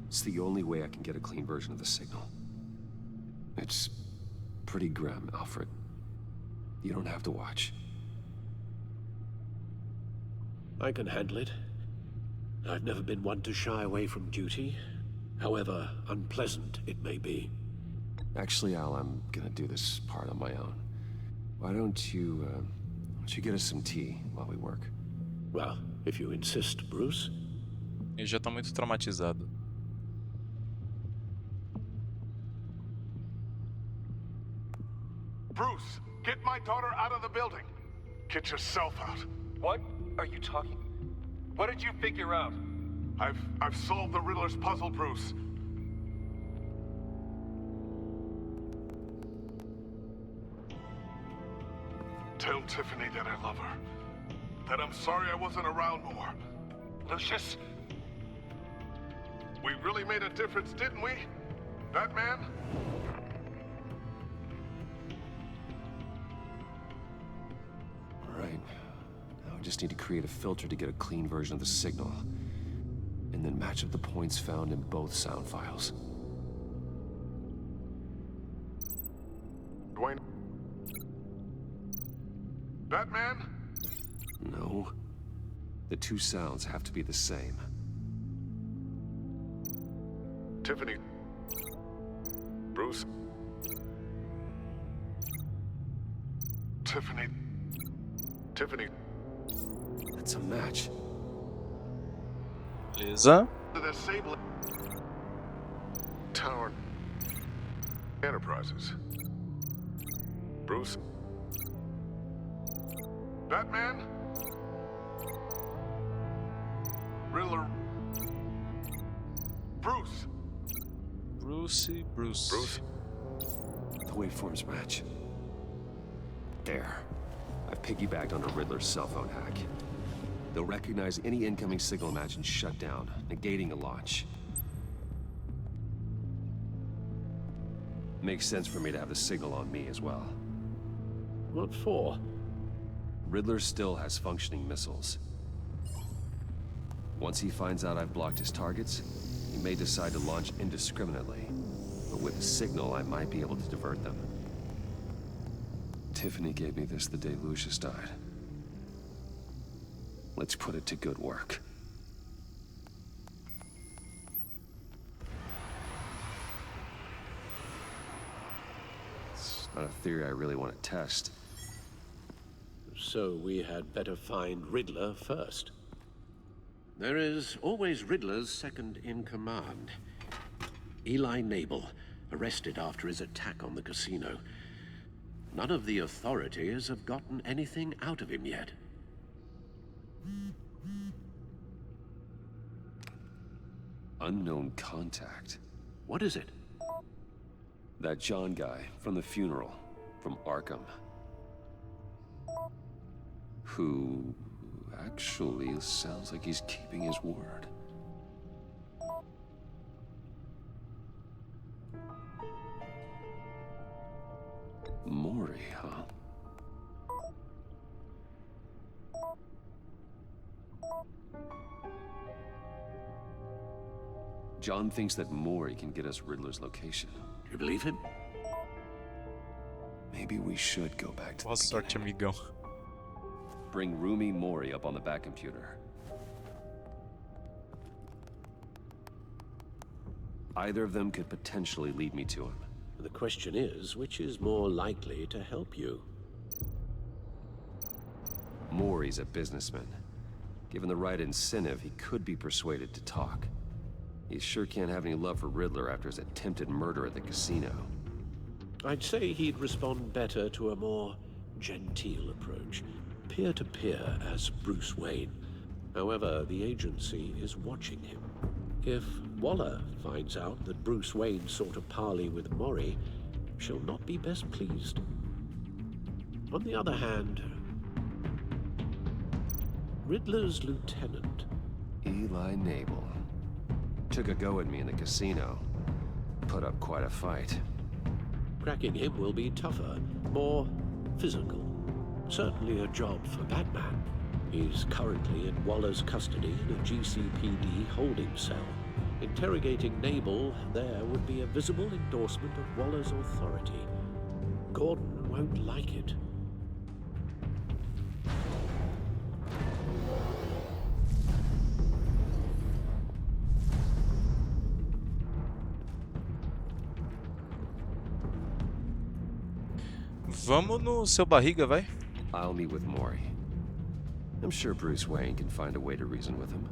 It's the only way I can get a clean version of the signal. It's pretty grim, Alfred. You don't have to watch. I can handle it. I've never been one to shy away from duty, however unpleasant it may be. Actually, Al, I'm gonna do this part on my own. Why don't you get us some tea while we work? Well, if you insist, Bruce. Ele já tá muito traumatizado. Bruce, get my daughter out of the building. Get yourself out. What are you talking? What did you figure out? I've solved the Riddler's puzzle, Bruce. Tell Tiffany that I love her. That I'm sorry I wasn't around more. Lucius, we really made a difference, didn't we? Batman? All right. Now I just need to create a filter to get a clean version of the signal. And then match up the points found in both sound files. Dwayne? Batman? No. The two sounds have to be the same. Tiffany. Bruce. Tiffany. Tiffany. That's a match. Beleza. The disabling Tower Enterprises. Bruce. Batman? Riddler. Bruce. Bruce. The waveforms match. There. I've piggybacked onto Riddler's cell phone hack. They'll recognize any incoming signal match and shut down, negating a launch. Makes sense for me to have the signal on me as well. What for? Riddler still has functioning missiles. Once he finds out I've blocked his targets, he may decide to launch indiscriminately. But with a signal, I might be able to divert them. Tiffany gave me this the day Lucius died. Let's put it to good work. It's not a theory I really want to test. So we had better find Riddler first. There is always Riddler's second in command. Eli Nabel, arrested after his attack on the casino. None of the authorities have gotten anything out of him yet. Unknown contact. What is it? That John guy from the funeral, from Arkham. Who actually sounds like he's keeping his word. Mori, huh? John thinks that Mori can get us Riddler's location. Do you believe him? Maybe we should go back to Boa sorte, amigão. Bring Rumi Mori up on the back computer. Either of them could potentially lead me to him. The question is, which is more likely to help you? Mori's a businessman. Given the right incentive, he could be persuaded to talk. He sure can't have any love for Riddler after his attempted murder at the casino. I'd say he'd respond better to a more genteel approach. Peer-to-peer as Bruce Wayne. However, the agency is watching him. If Waller finds out that Bruce Wayne sought a parley with Mori, she'll not be best pleased. On the other hand, Riddler's lieutenant, Eli Nabel, took a go at me in the casino. Put up quite a fight. cracking him will be tougher, more physical. Certainly a job for Batman. He's currently in Waller's custody in a GCPD holding cell. Interrogating Nabel there would be a visible endorsement of Waller's authority. Gordon won't like it. Vamos no seu barriga, vai? I'll meet with Mori. I'm sure Bruce Wayne can find a way to reason with him.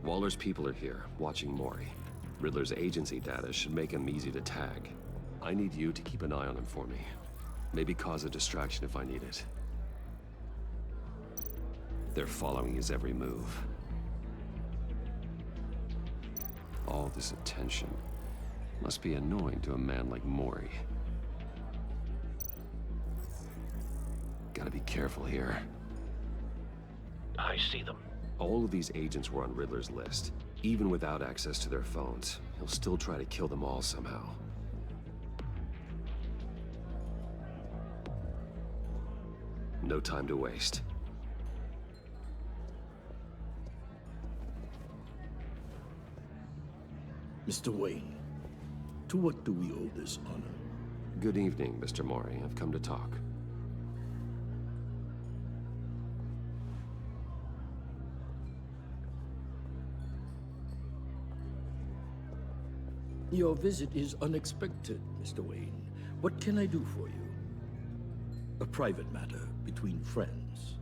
Waller's people are here, watching Mori. Riddler's agency data should make him easy to tag. I need you to keep an eye on him for me. Maybe cause a distraction if I need it. They're following his every move. All this attention must be annoying to a man like Mori. Gotta be careful here. I see them. All of these agents were on Riddler's list. Even without access to their phones, he'll still try to kill them all somehow. No time to waste. Mr. Wayne, to what do we owe this honor? Good evening, Mr. Mori. I've come to talk. Your visit is unexpected, Mr. Wayne. What can I do for you? A private matter between friends.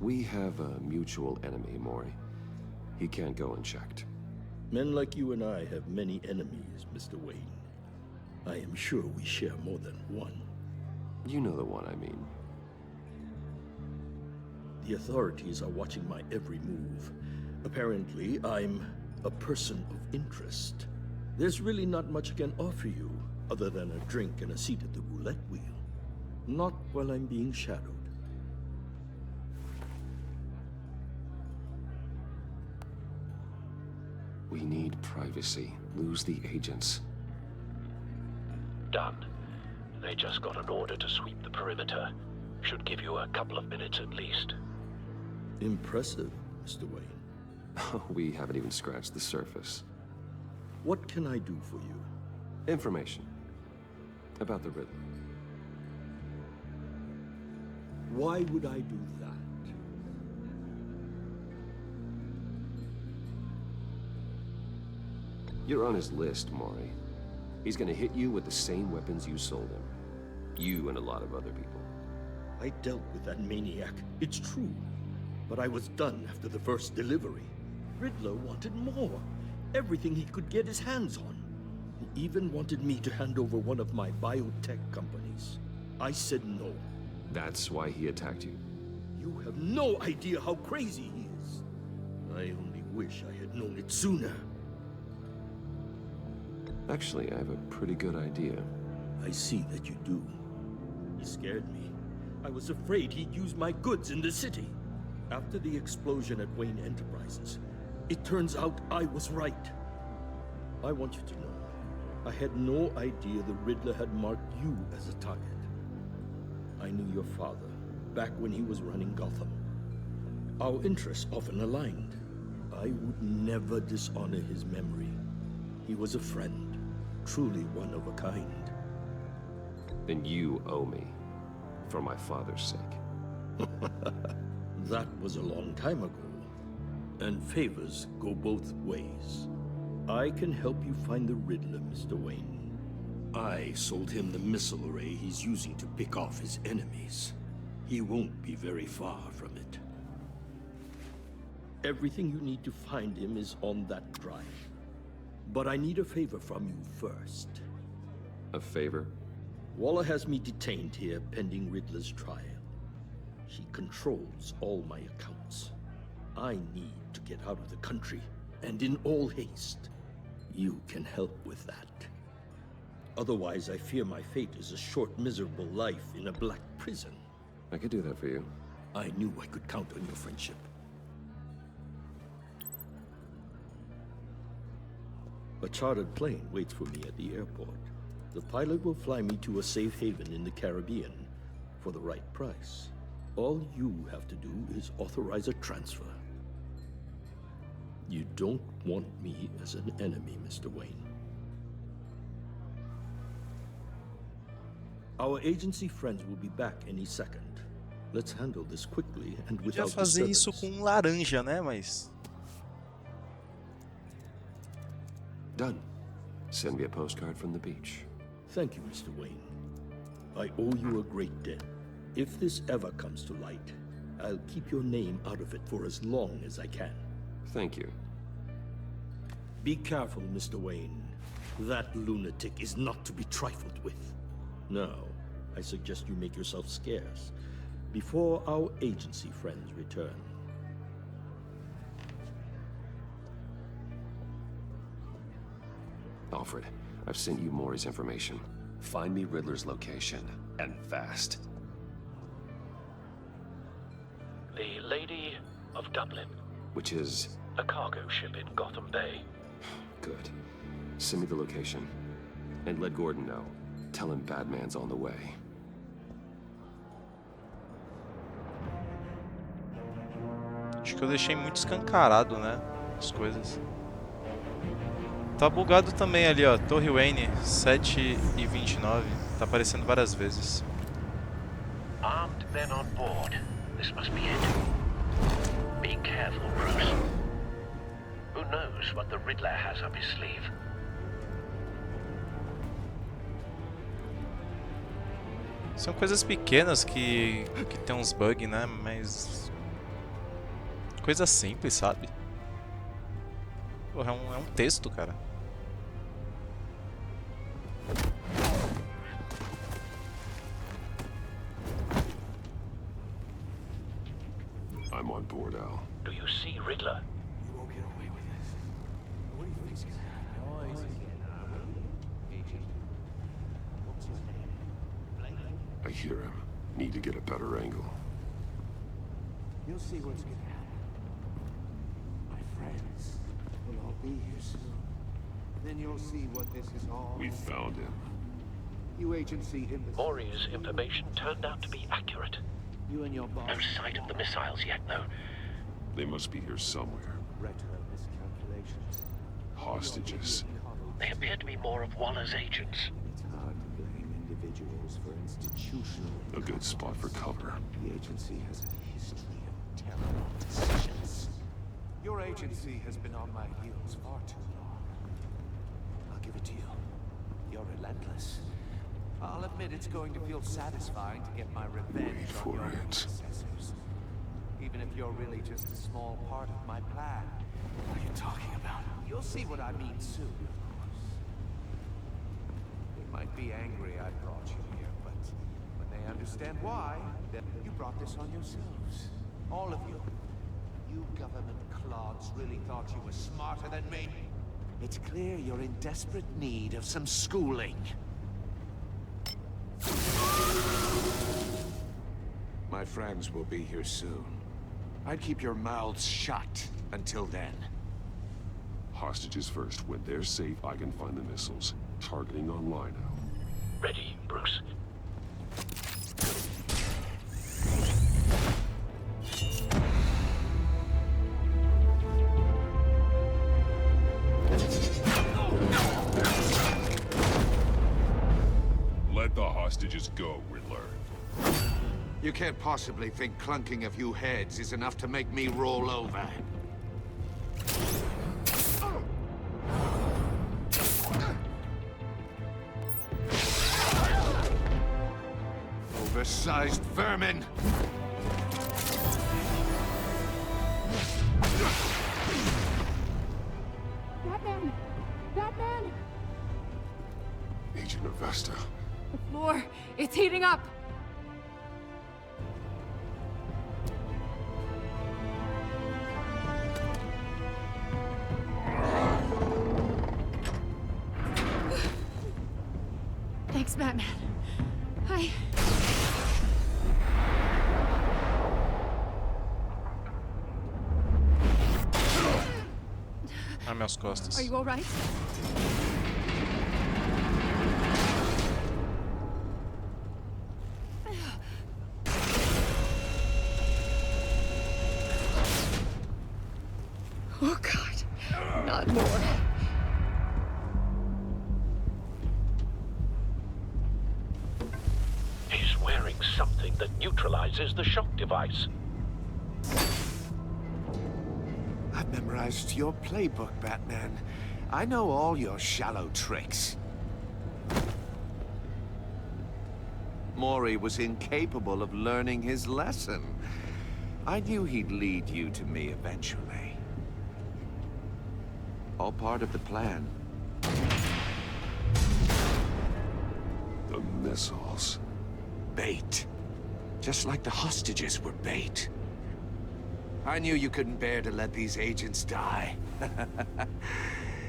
We have a mutual enemy, Mori. He can't go unchecked. Men like you and I have many enemies, Mr. Wayne. I am sure we share more than one. You know the one I mean. The authorities are watching my every move. Apparently, I'm a person of interest. There's really not much I can offer you, other than a drink and a seat at the roulette wheel. Not while I'm being shadowed. We need privacy. Lose the agents. Done. They just got an order to sweep the perimeter. Should give you a couple of minutes at least. Impressive, Mr. Wayne. We haven't even scratched the surface. What can I do for you? Information. About the Riddler. Why would I do that? You're on his list, Mori. He's gonna hit you with the same weapons you sold him. You and a lot of other people. I dealt with that maniac, it's true. But I was done after the first delivery. Riddler wanted more. Everything he could get his hands on. He even wanted me to hand over one of my biotech companies. I said no. That's why he attacked you? You have no idea how crazy he is. I only wish I had known it sooner. Actually, I have a pretty good idea. I see that you do. He scared me. I was afraid he'd use my goods in the city. After the explosion at Wayne Enterprises, it turns out I was right. I want you to know, I had no idea the Riddler had marked you as a target. I knew your father, back when he was running Gotham. Our interests often aligned. I would never dishonor his memory. He was a friend, truly one of a kind. Then you owe me, for my father's sake. That was a long time ago, and favors go both ways. I can help you find the Riddler, Mr. Wayne. I sold him the missile array he's using to pick off his enemies. He won't be very far from it. Everything you need to find him is on that drive. But I need a favor from you first. A favor? Waller has me detained here pending Riddler's trial. She controls all my accounts. I need to get out of the country, and in all haste. You can help with that. Otherwise, I fear my fate is a short, miserable life in a black prison. I could do that for you. I knew I could count on your friendship. A chartered plane waits for me at the airport. The pilot will fly me to a safe haven in the Caribbean for the right price. All you have to do is authorize a transfer. You don't want me as an enemy, Mr. Wayne. Our agency friends will be back any second. Let's handle this quickly and without Podia fazer isso com laranja, né? Mas done. Send me a postcard from the beach. Thank you, Mr. Wayne. I owe you a great debt. If this ever comes to light, I'll keep your name out of it for as long as I can. Thank you. Be careful, Mr. Wayne. That lunatic is not to be trifled with. Now, I suggest you make yourself scarce before our agency friends return. Alfred, I've sent you Maury's information. Find me Riddler's location, and fast. The Lady of Dublin. Which is? A cargo ship in Gotham Bay. Good. Send me the location. And let Gordon know. Tell him Batman's on the way. Acho que eu deixei muito escancarado, né? As coisas. Tá bugado também ali, ó. Torre Wayne, 7:29. Tá aparecendo várias vezes. Armed men on board. This must be it. Be careful, Bruce. Who knows what the Riddler has up his sleeve? São coisas pequenas que tem uns bugs, né? Mas... coisa simples, sabe? Porra, é um texto, cara. I'm on board, Al. Do you see Riddler? You won't get away with this. What do you think's gonna happen? What's his name? I hear him. Need to get a better angle. You'll see what's gonna happen. My friends will all be here soon. Then you'll see what this is all. We found him. You agents see him. Maury's information turned out to be accurate. You and your boss. No sight of the missiles yet, though. They must be here somewhere. Retinal miscalculations. Hostages. They appear to be more of Waller's agents. It's hard to blame individuals for institutional. A good spot for cover. The agency has a history of terrible decisions. Your agency has been on my heels far too long. I'll give it to you. You're relentless. I'll admit it's going to feel satisfying to get my revenge on your predecessors. Even if you're really just a small part of my plan. What are you talking about? You'll see what I mean soon, of course. They might be angry I brought you here, but when they understand why, then you brought this on yourselves. All of you. You government clods really thought you were smarter than me. It's clear you're in desperate need of some schooling. My friends will be here soon. I'd keep your mouths shut until then. Hostages first. When they're safe, I can find the missiles. Targeting online now. Ready, Bruce. Let the hostages go, Riddler. You can't possibly think clunking a few heads is enough to make me roll over. Oversized vermin! Batman! Batman! Agent Avesta. The floor, it's heating up! Thanks, Batman. Ai, minhas costas. Are you all right? Oh, God. Not more. He's wearing something that neutralizes the shock device. I've memorized your playbook, Batman. I know all your shallow tricks. Maury was incapable of learning his lesson. I knew he'd lead you to me eventually. All part of the plan. The missiles. Bait. Just like the hostages were bait. I knew you couldn't bear to let these agents die.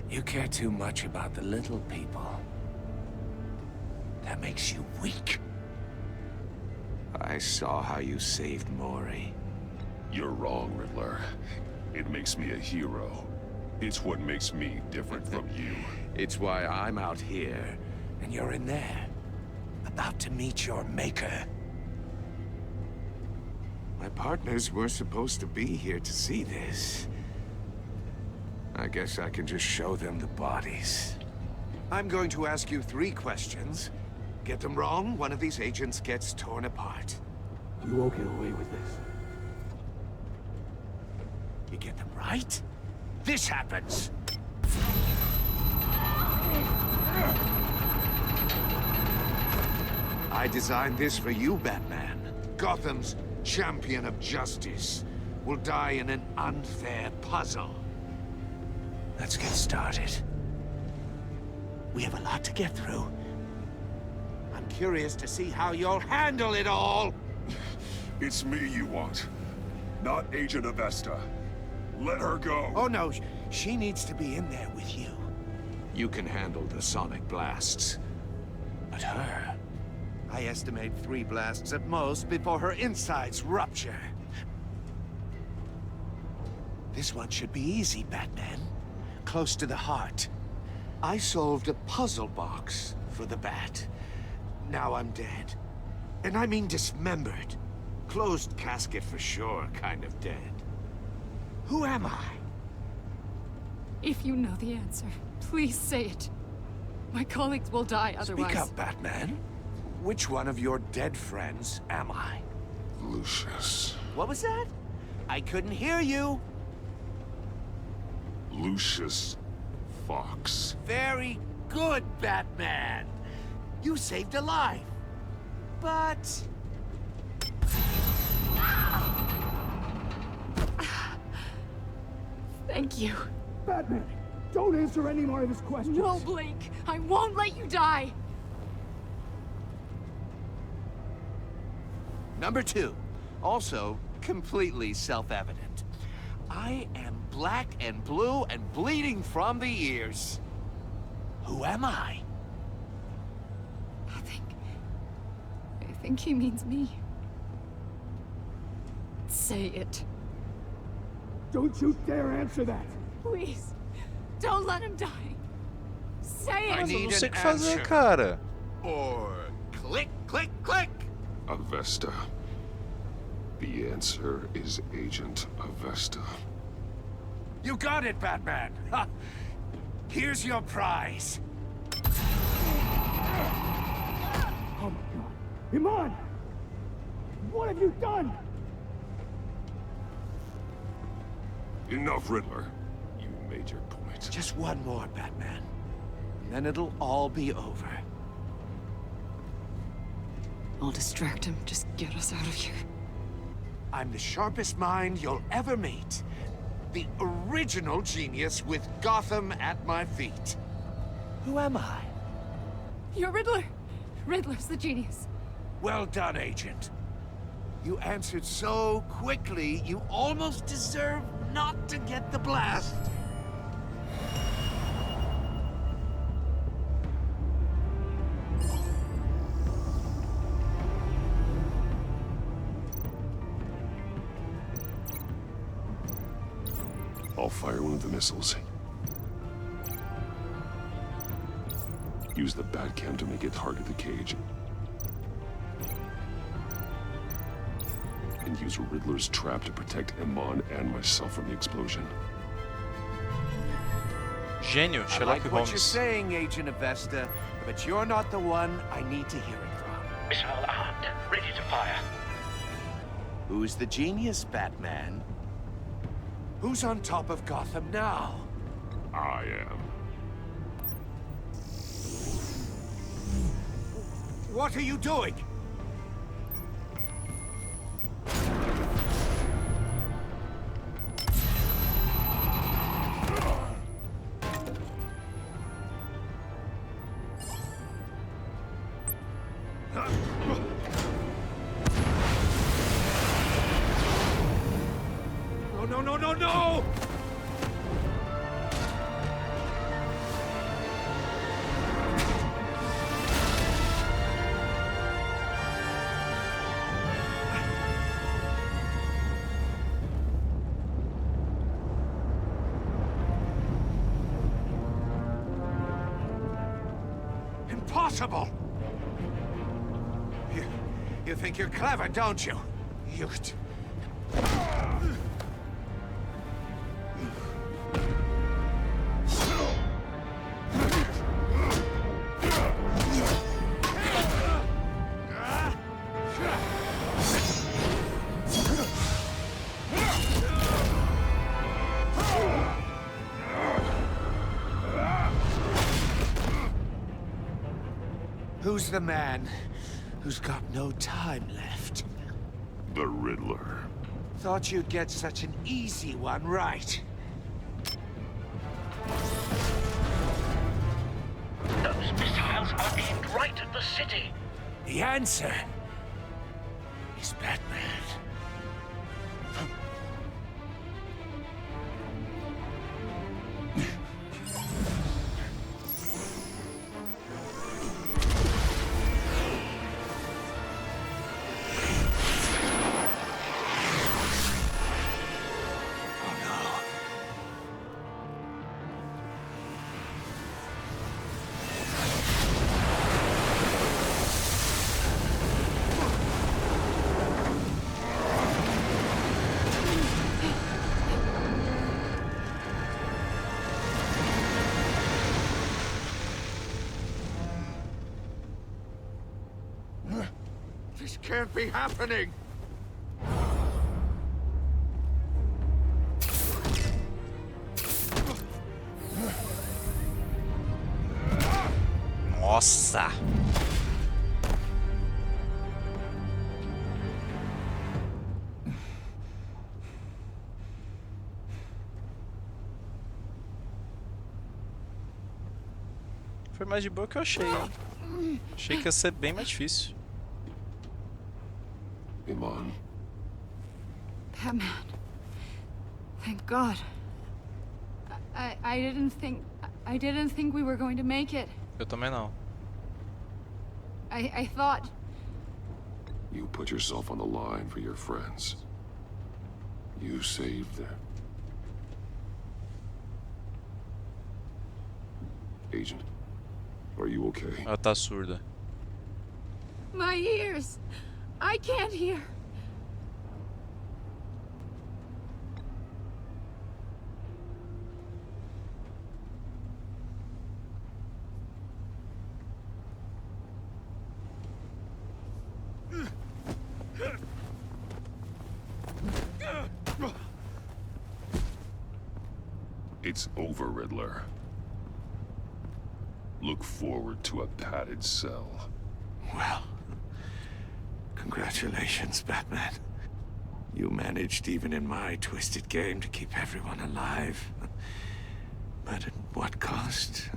You care too much about the little people. That makes you weak. I saw how you saved Mori. You're wrong, Riddler. It makes me a hero. It's what makes me different from you. It's why I'm out here, and you're in there. About to meet your maker. My partners were supposed to be here to see this. I guess I can just show them the bodies. I'm going to ask you 3 questions. Get them wrong, one of these agents gets torn apart. You won't get away with this. You get them right, this happens. I designed this for you, Batman. Gotham's champion of justice will die in an unfair puzzle. Let's get started. We have a lot to get through. I'm curious to see how you'll handle it all. It's me you want, not Agent Avesta. Let her go. Oh no, she needs to be in there with you. You can handle the sonic blasts. But her, I estimate 3 blasts at most before her insides rupture. This one should be easy, Batman. Close to the heart. I solved a puzzle box for the Bat. Now I'm dead. And I mean dismembered. Closed casket for sure, kind of dead. Who am I? If you know the answer, please say it. My colleagues will die otherwise. Speak up, Batman. Which one of your dead friends am I? Lucius. What was that? I couldn't hear you. Lucius Fox. Very good, Batman. You saved a life. But... Thank you. Batman, don't answer any more of his questions. No, Blake. I won't let you die. Number 2. Also, completely self-evident. I am black and blue and bleeding from the ears. Who am I? I think he means me. Say it. Don't you dare answer that. Please. Don't let him die. Say it. I need não sei o que an fazer, answer. cara. Or click, click, click. Avesta. The answer is Agent Avesta. You got it, Batman. Ha. Here's your prize. Oh my God. Iman! What have you done? Enough, Riddler. You made your point. Just one more, Batman. And then it'll all be over. I'll distract him. Just get us out of here. I'm the sharpest mind you'll ever meet. The original genius with Gotham at my feet. Who am I? You're Riddler. Riddler's the genius. Well done, Agent. You answered so quickly, you almost deserve not to get the blast. I'll fire one of the missiles. Use the Batcam to make it target the cage. And use Riddler's trap to protect Iman and myself from the explosion. Gênio, I Sherlock like what you're Holmes. saying, Agent Avesta, but you're not the one I need to hear it from. Missile armed, ready to fire. Who's the genius, Batman? Who's on top of Gotham now? I am. What are you doing? impossible! You think you're clever, don't you? You... Who's the man who's got no time left? The Riddler. Thought you'd get such an easy one right. Those missiles are aimed right at the city. The answer is Batman. This can't be happening! Nossa! Foi mais de boa que eu achei, hein? Achei que ia ser bem mais difícil. Iman. Batman. Thank God. I didn't think we were going to make it. Eu também não. I thought... You put yourself on the line for your friends. You saved them. Agent, are you okay? Ela tá surda. My ears! I can't hear. It's over, Riddler. Look forward to a padded cell. Well, congratulations, Batman. You managed, even in my twisted game, to keep everyone alive. But at what cost?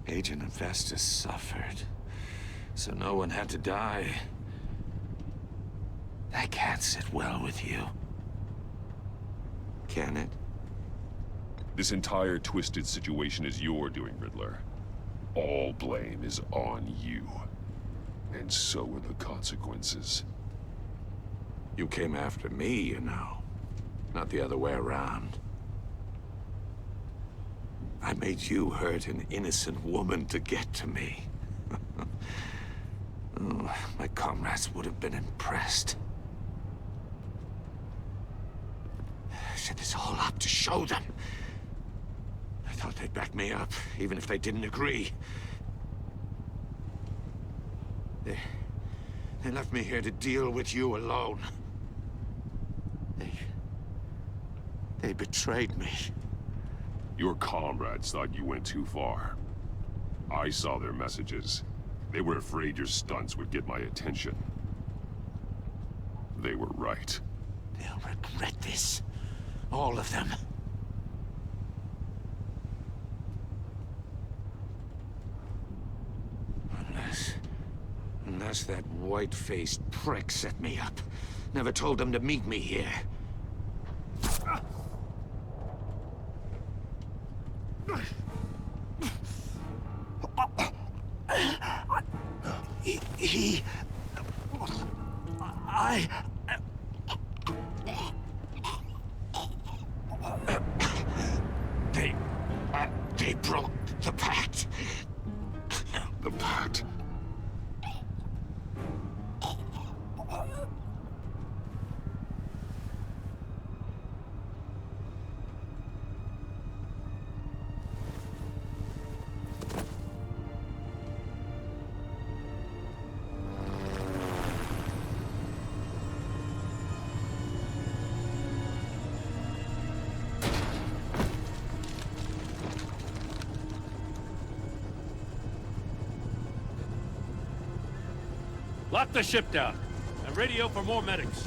Agent Infestus suffered, so no one had to die. That can't sit well with you. Can it? This entire twisted situation is your doing, Riddler. All blame is on you. And so are the consequences. You came after me, you know. Not the other way around. I made you hurt an innocent woman to get to me. Oh, my comrades would have been impressed. I set this all up to show them. I thought they'd back me up, even if they didn't agree. They left me here to deal with you alone. They betrayed me. Your comrades thought you went too far. I saw their messages. They were afraid your stunts would get my attention. They were right. They'll regret this. All of them. Unless that white-faced prick set me up. Never told them to meet me here. They broke the pact. The Bat. Lock the ship down and radio for more medics.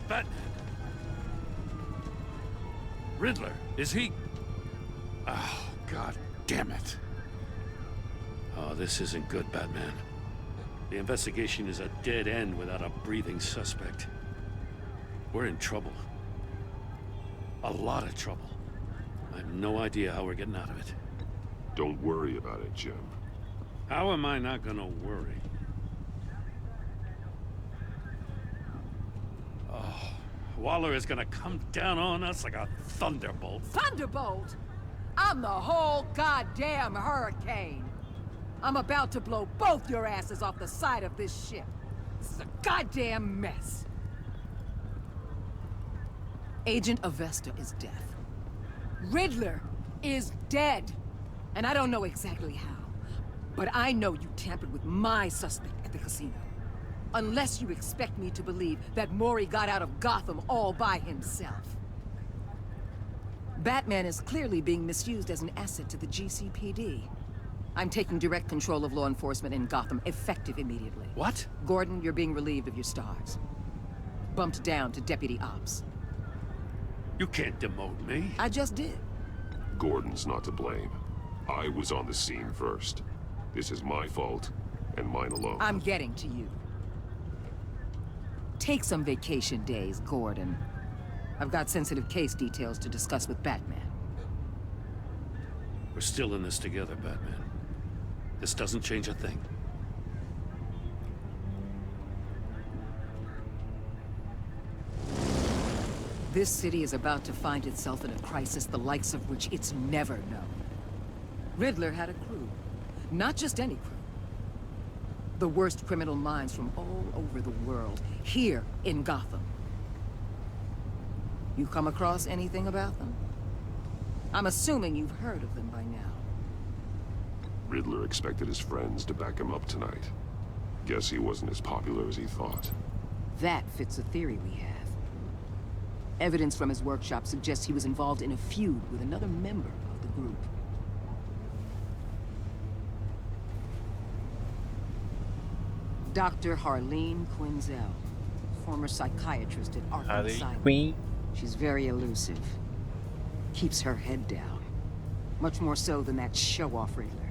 Batman. Riddler, is he? Oh, God damn it. Oh, this isn't good, Batman. The investigation is a dead end without a breathing suspect. We're in trouble. A lot of trouble. I have no idea how we're getting out of it. Don't worry about it, Jim. How am I not gonna worry? Oh, Waller is gonna come down on us like a thunderbolt. Thunderbolt? I'm the whole goddamn hurricane. I'm about to blow both your asses off the side of this ship. This is a goddamn mess. Agent Avesta is dead. Riddler is dead. And I don't know exactly how, but I know you tampered with my suspect at the casino. Unless you expect me to believe that Mori got out of Gotham all by himself. Batman is clearly being misused as an asset to the GCPD. I'm taking direct control of law enforcement in Gotham, effective immediately. What? Gordon, you're being relieved of your stars. Bumped down to Deputy Ops. You can't demote me. I just did. Gordon's not to blame. I was on the scene first. This is my fault, and mine alone. I'm getting to you. Take some vacation days, Gordon. I've got sensitive case details to discuss with Batman. We're still in this together, Batman. This doesn't change a thing. This city is about to find itself in a crisis the likes of which it's never known. Riddler had a crew. Not just any crew. The worst criminal minds from all over the world, here in Gotham. You come across anything about them? I'm assuming you've heard of them by now. Riddler expected his friends to back him up tonight. Guess he wasn't as popular as he thought. That fits a theory we have. Evidence from his workshop suggests he was involved in a feud with another member of the group. Dr. Harleen Quinzel, former psychiatrist at Arkham Asylum. She's very elusive. Keeps her head down. Much more so than that show-off Riddler.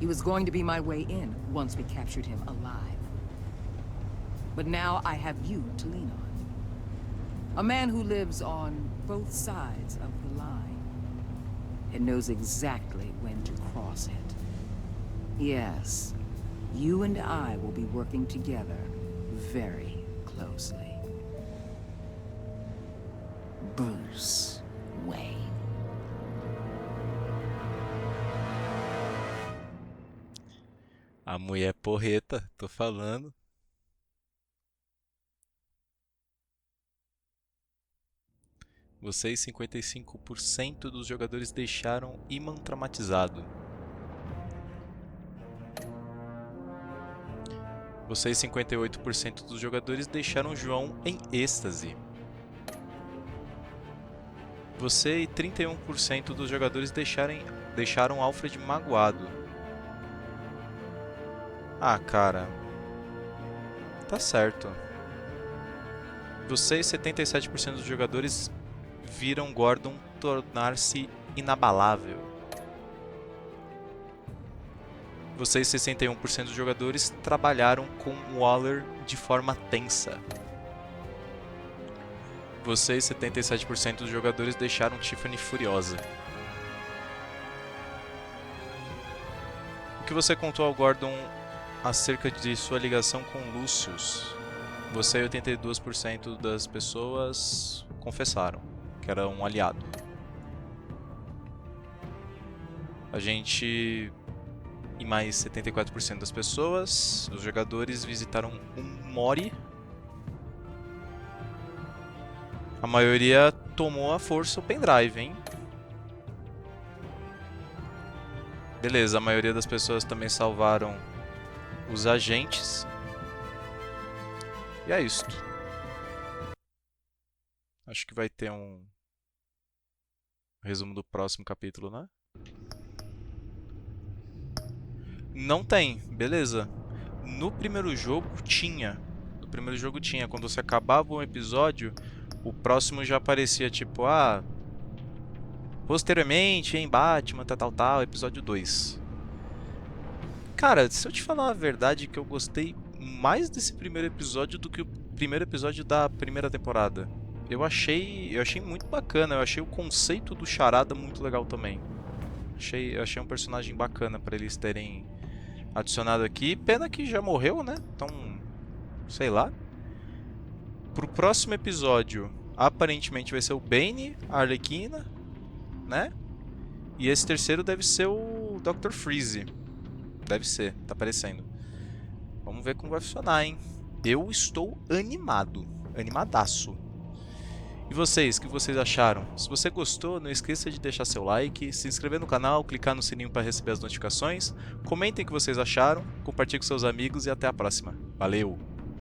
He was going to be my way in once we captured him alive. But now I have you to lean on. A man who lives on both sides of the line and knows exactly when to cross it. Yes, you and I will be working together very closely. Bruce Wayne. A mulher porreta, tô falando. Vocês, 55% dos jogadores deixaram Iman traumatizado. Vocês, 58% dos jogadores deixaram João em êxtase. Você e 31% dos jogadores deixaram Alfred magoado. Ah, cara. Tá certo. Vocês, 77% dos jogadores viram Gordon tornar-se inabalável. Vocês, 61% dos jogadores, trabalharam com Waller de forma tensa. Vocês, 77% dos jogadores, deixaram Tiffany furiosa. O que você contou ao Gordon acerca de sua ligação com Lucius? Você e 82% das pessoas confessaram. que era um aliado. A gente, e mais 74% das pessoas, os jogadores visitaram um Mori. A maioria tomou à força o pendrive, hein? Beleza, a maioria das pessoas também salvaram os agentes. E é isto. Acho que vai ter um resumo do próximo capítulo, né? Não tem, beleza. No primeiro jogo tinha. No primeiro jogo tinha. Quando você acabava um episódio, o próximo já aparecia tipo, posteriormente em Batman, tal, episódio 2. Cara, se eu te falar a verdade, que eu gostei mais desse primeiro episódio do que o primeiro episódio da primeira temporada. Eu achei muito bacana, eu achei o conceito do Charada muito legal também. Eu achei um personagem bacana pra eles terem adicionado aqui. Pena que já morreu, né? Então, sei lá. Pro próximo episódio, aparentemente vai ser o Bane, a Arlequina, né? E esse terceiro deve ser o Dr. Freeze. Deve ser, tá aparecendo. Vamos ver como vai funcionar, hein? Eu estou animado, animadaço. E vocês, o que vocês acharam? Se você gostou, não esqueça de deixar seu like, se inscrever no canal, clicar no sininho para receber as notificações. Comentem o que vocês acharam, compartilhe com seus amigos e até a próxima. Valeu!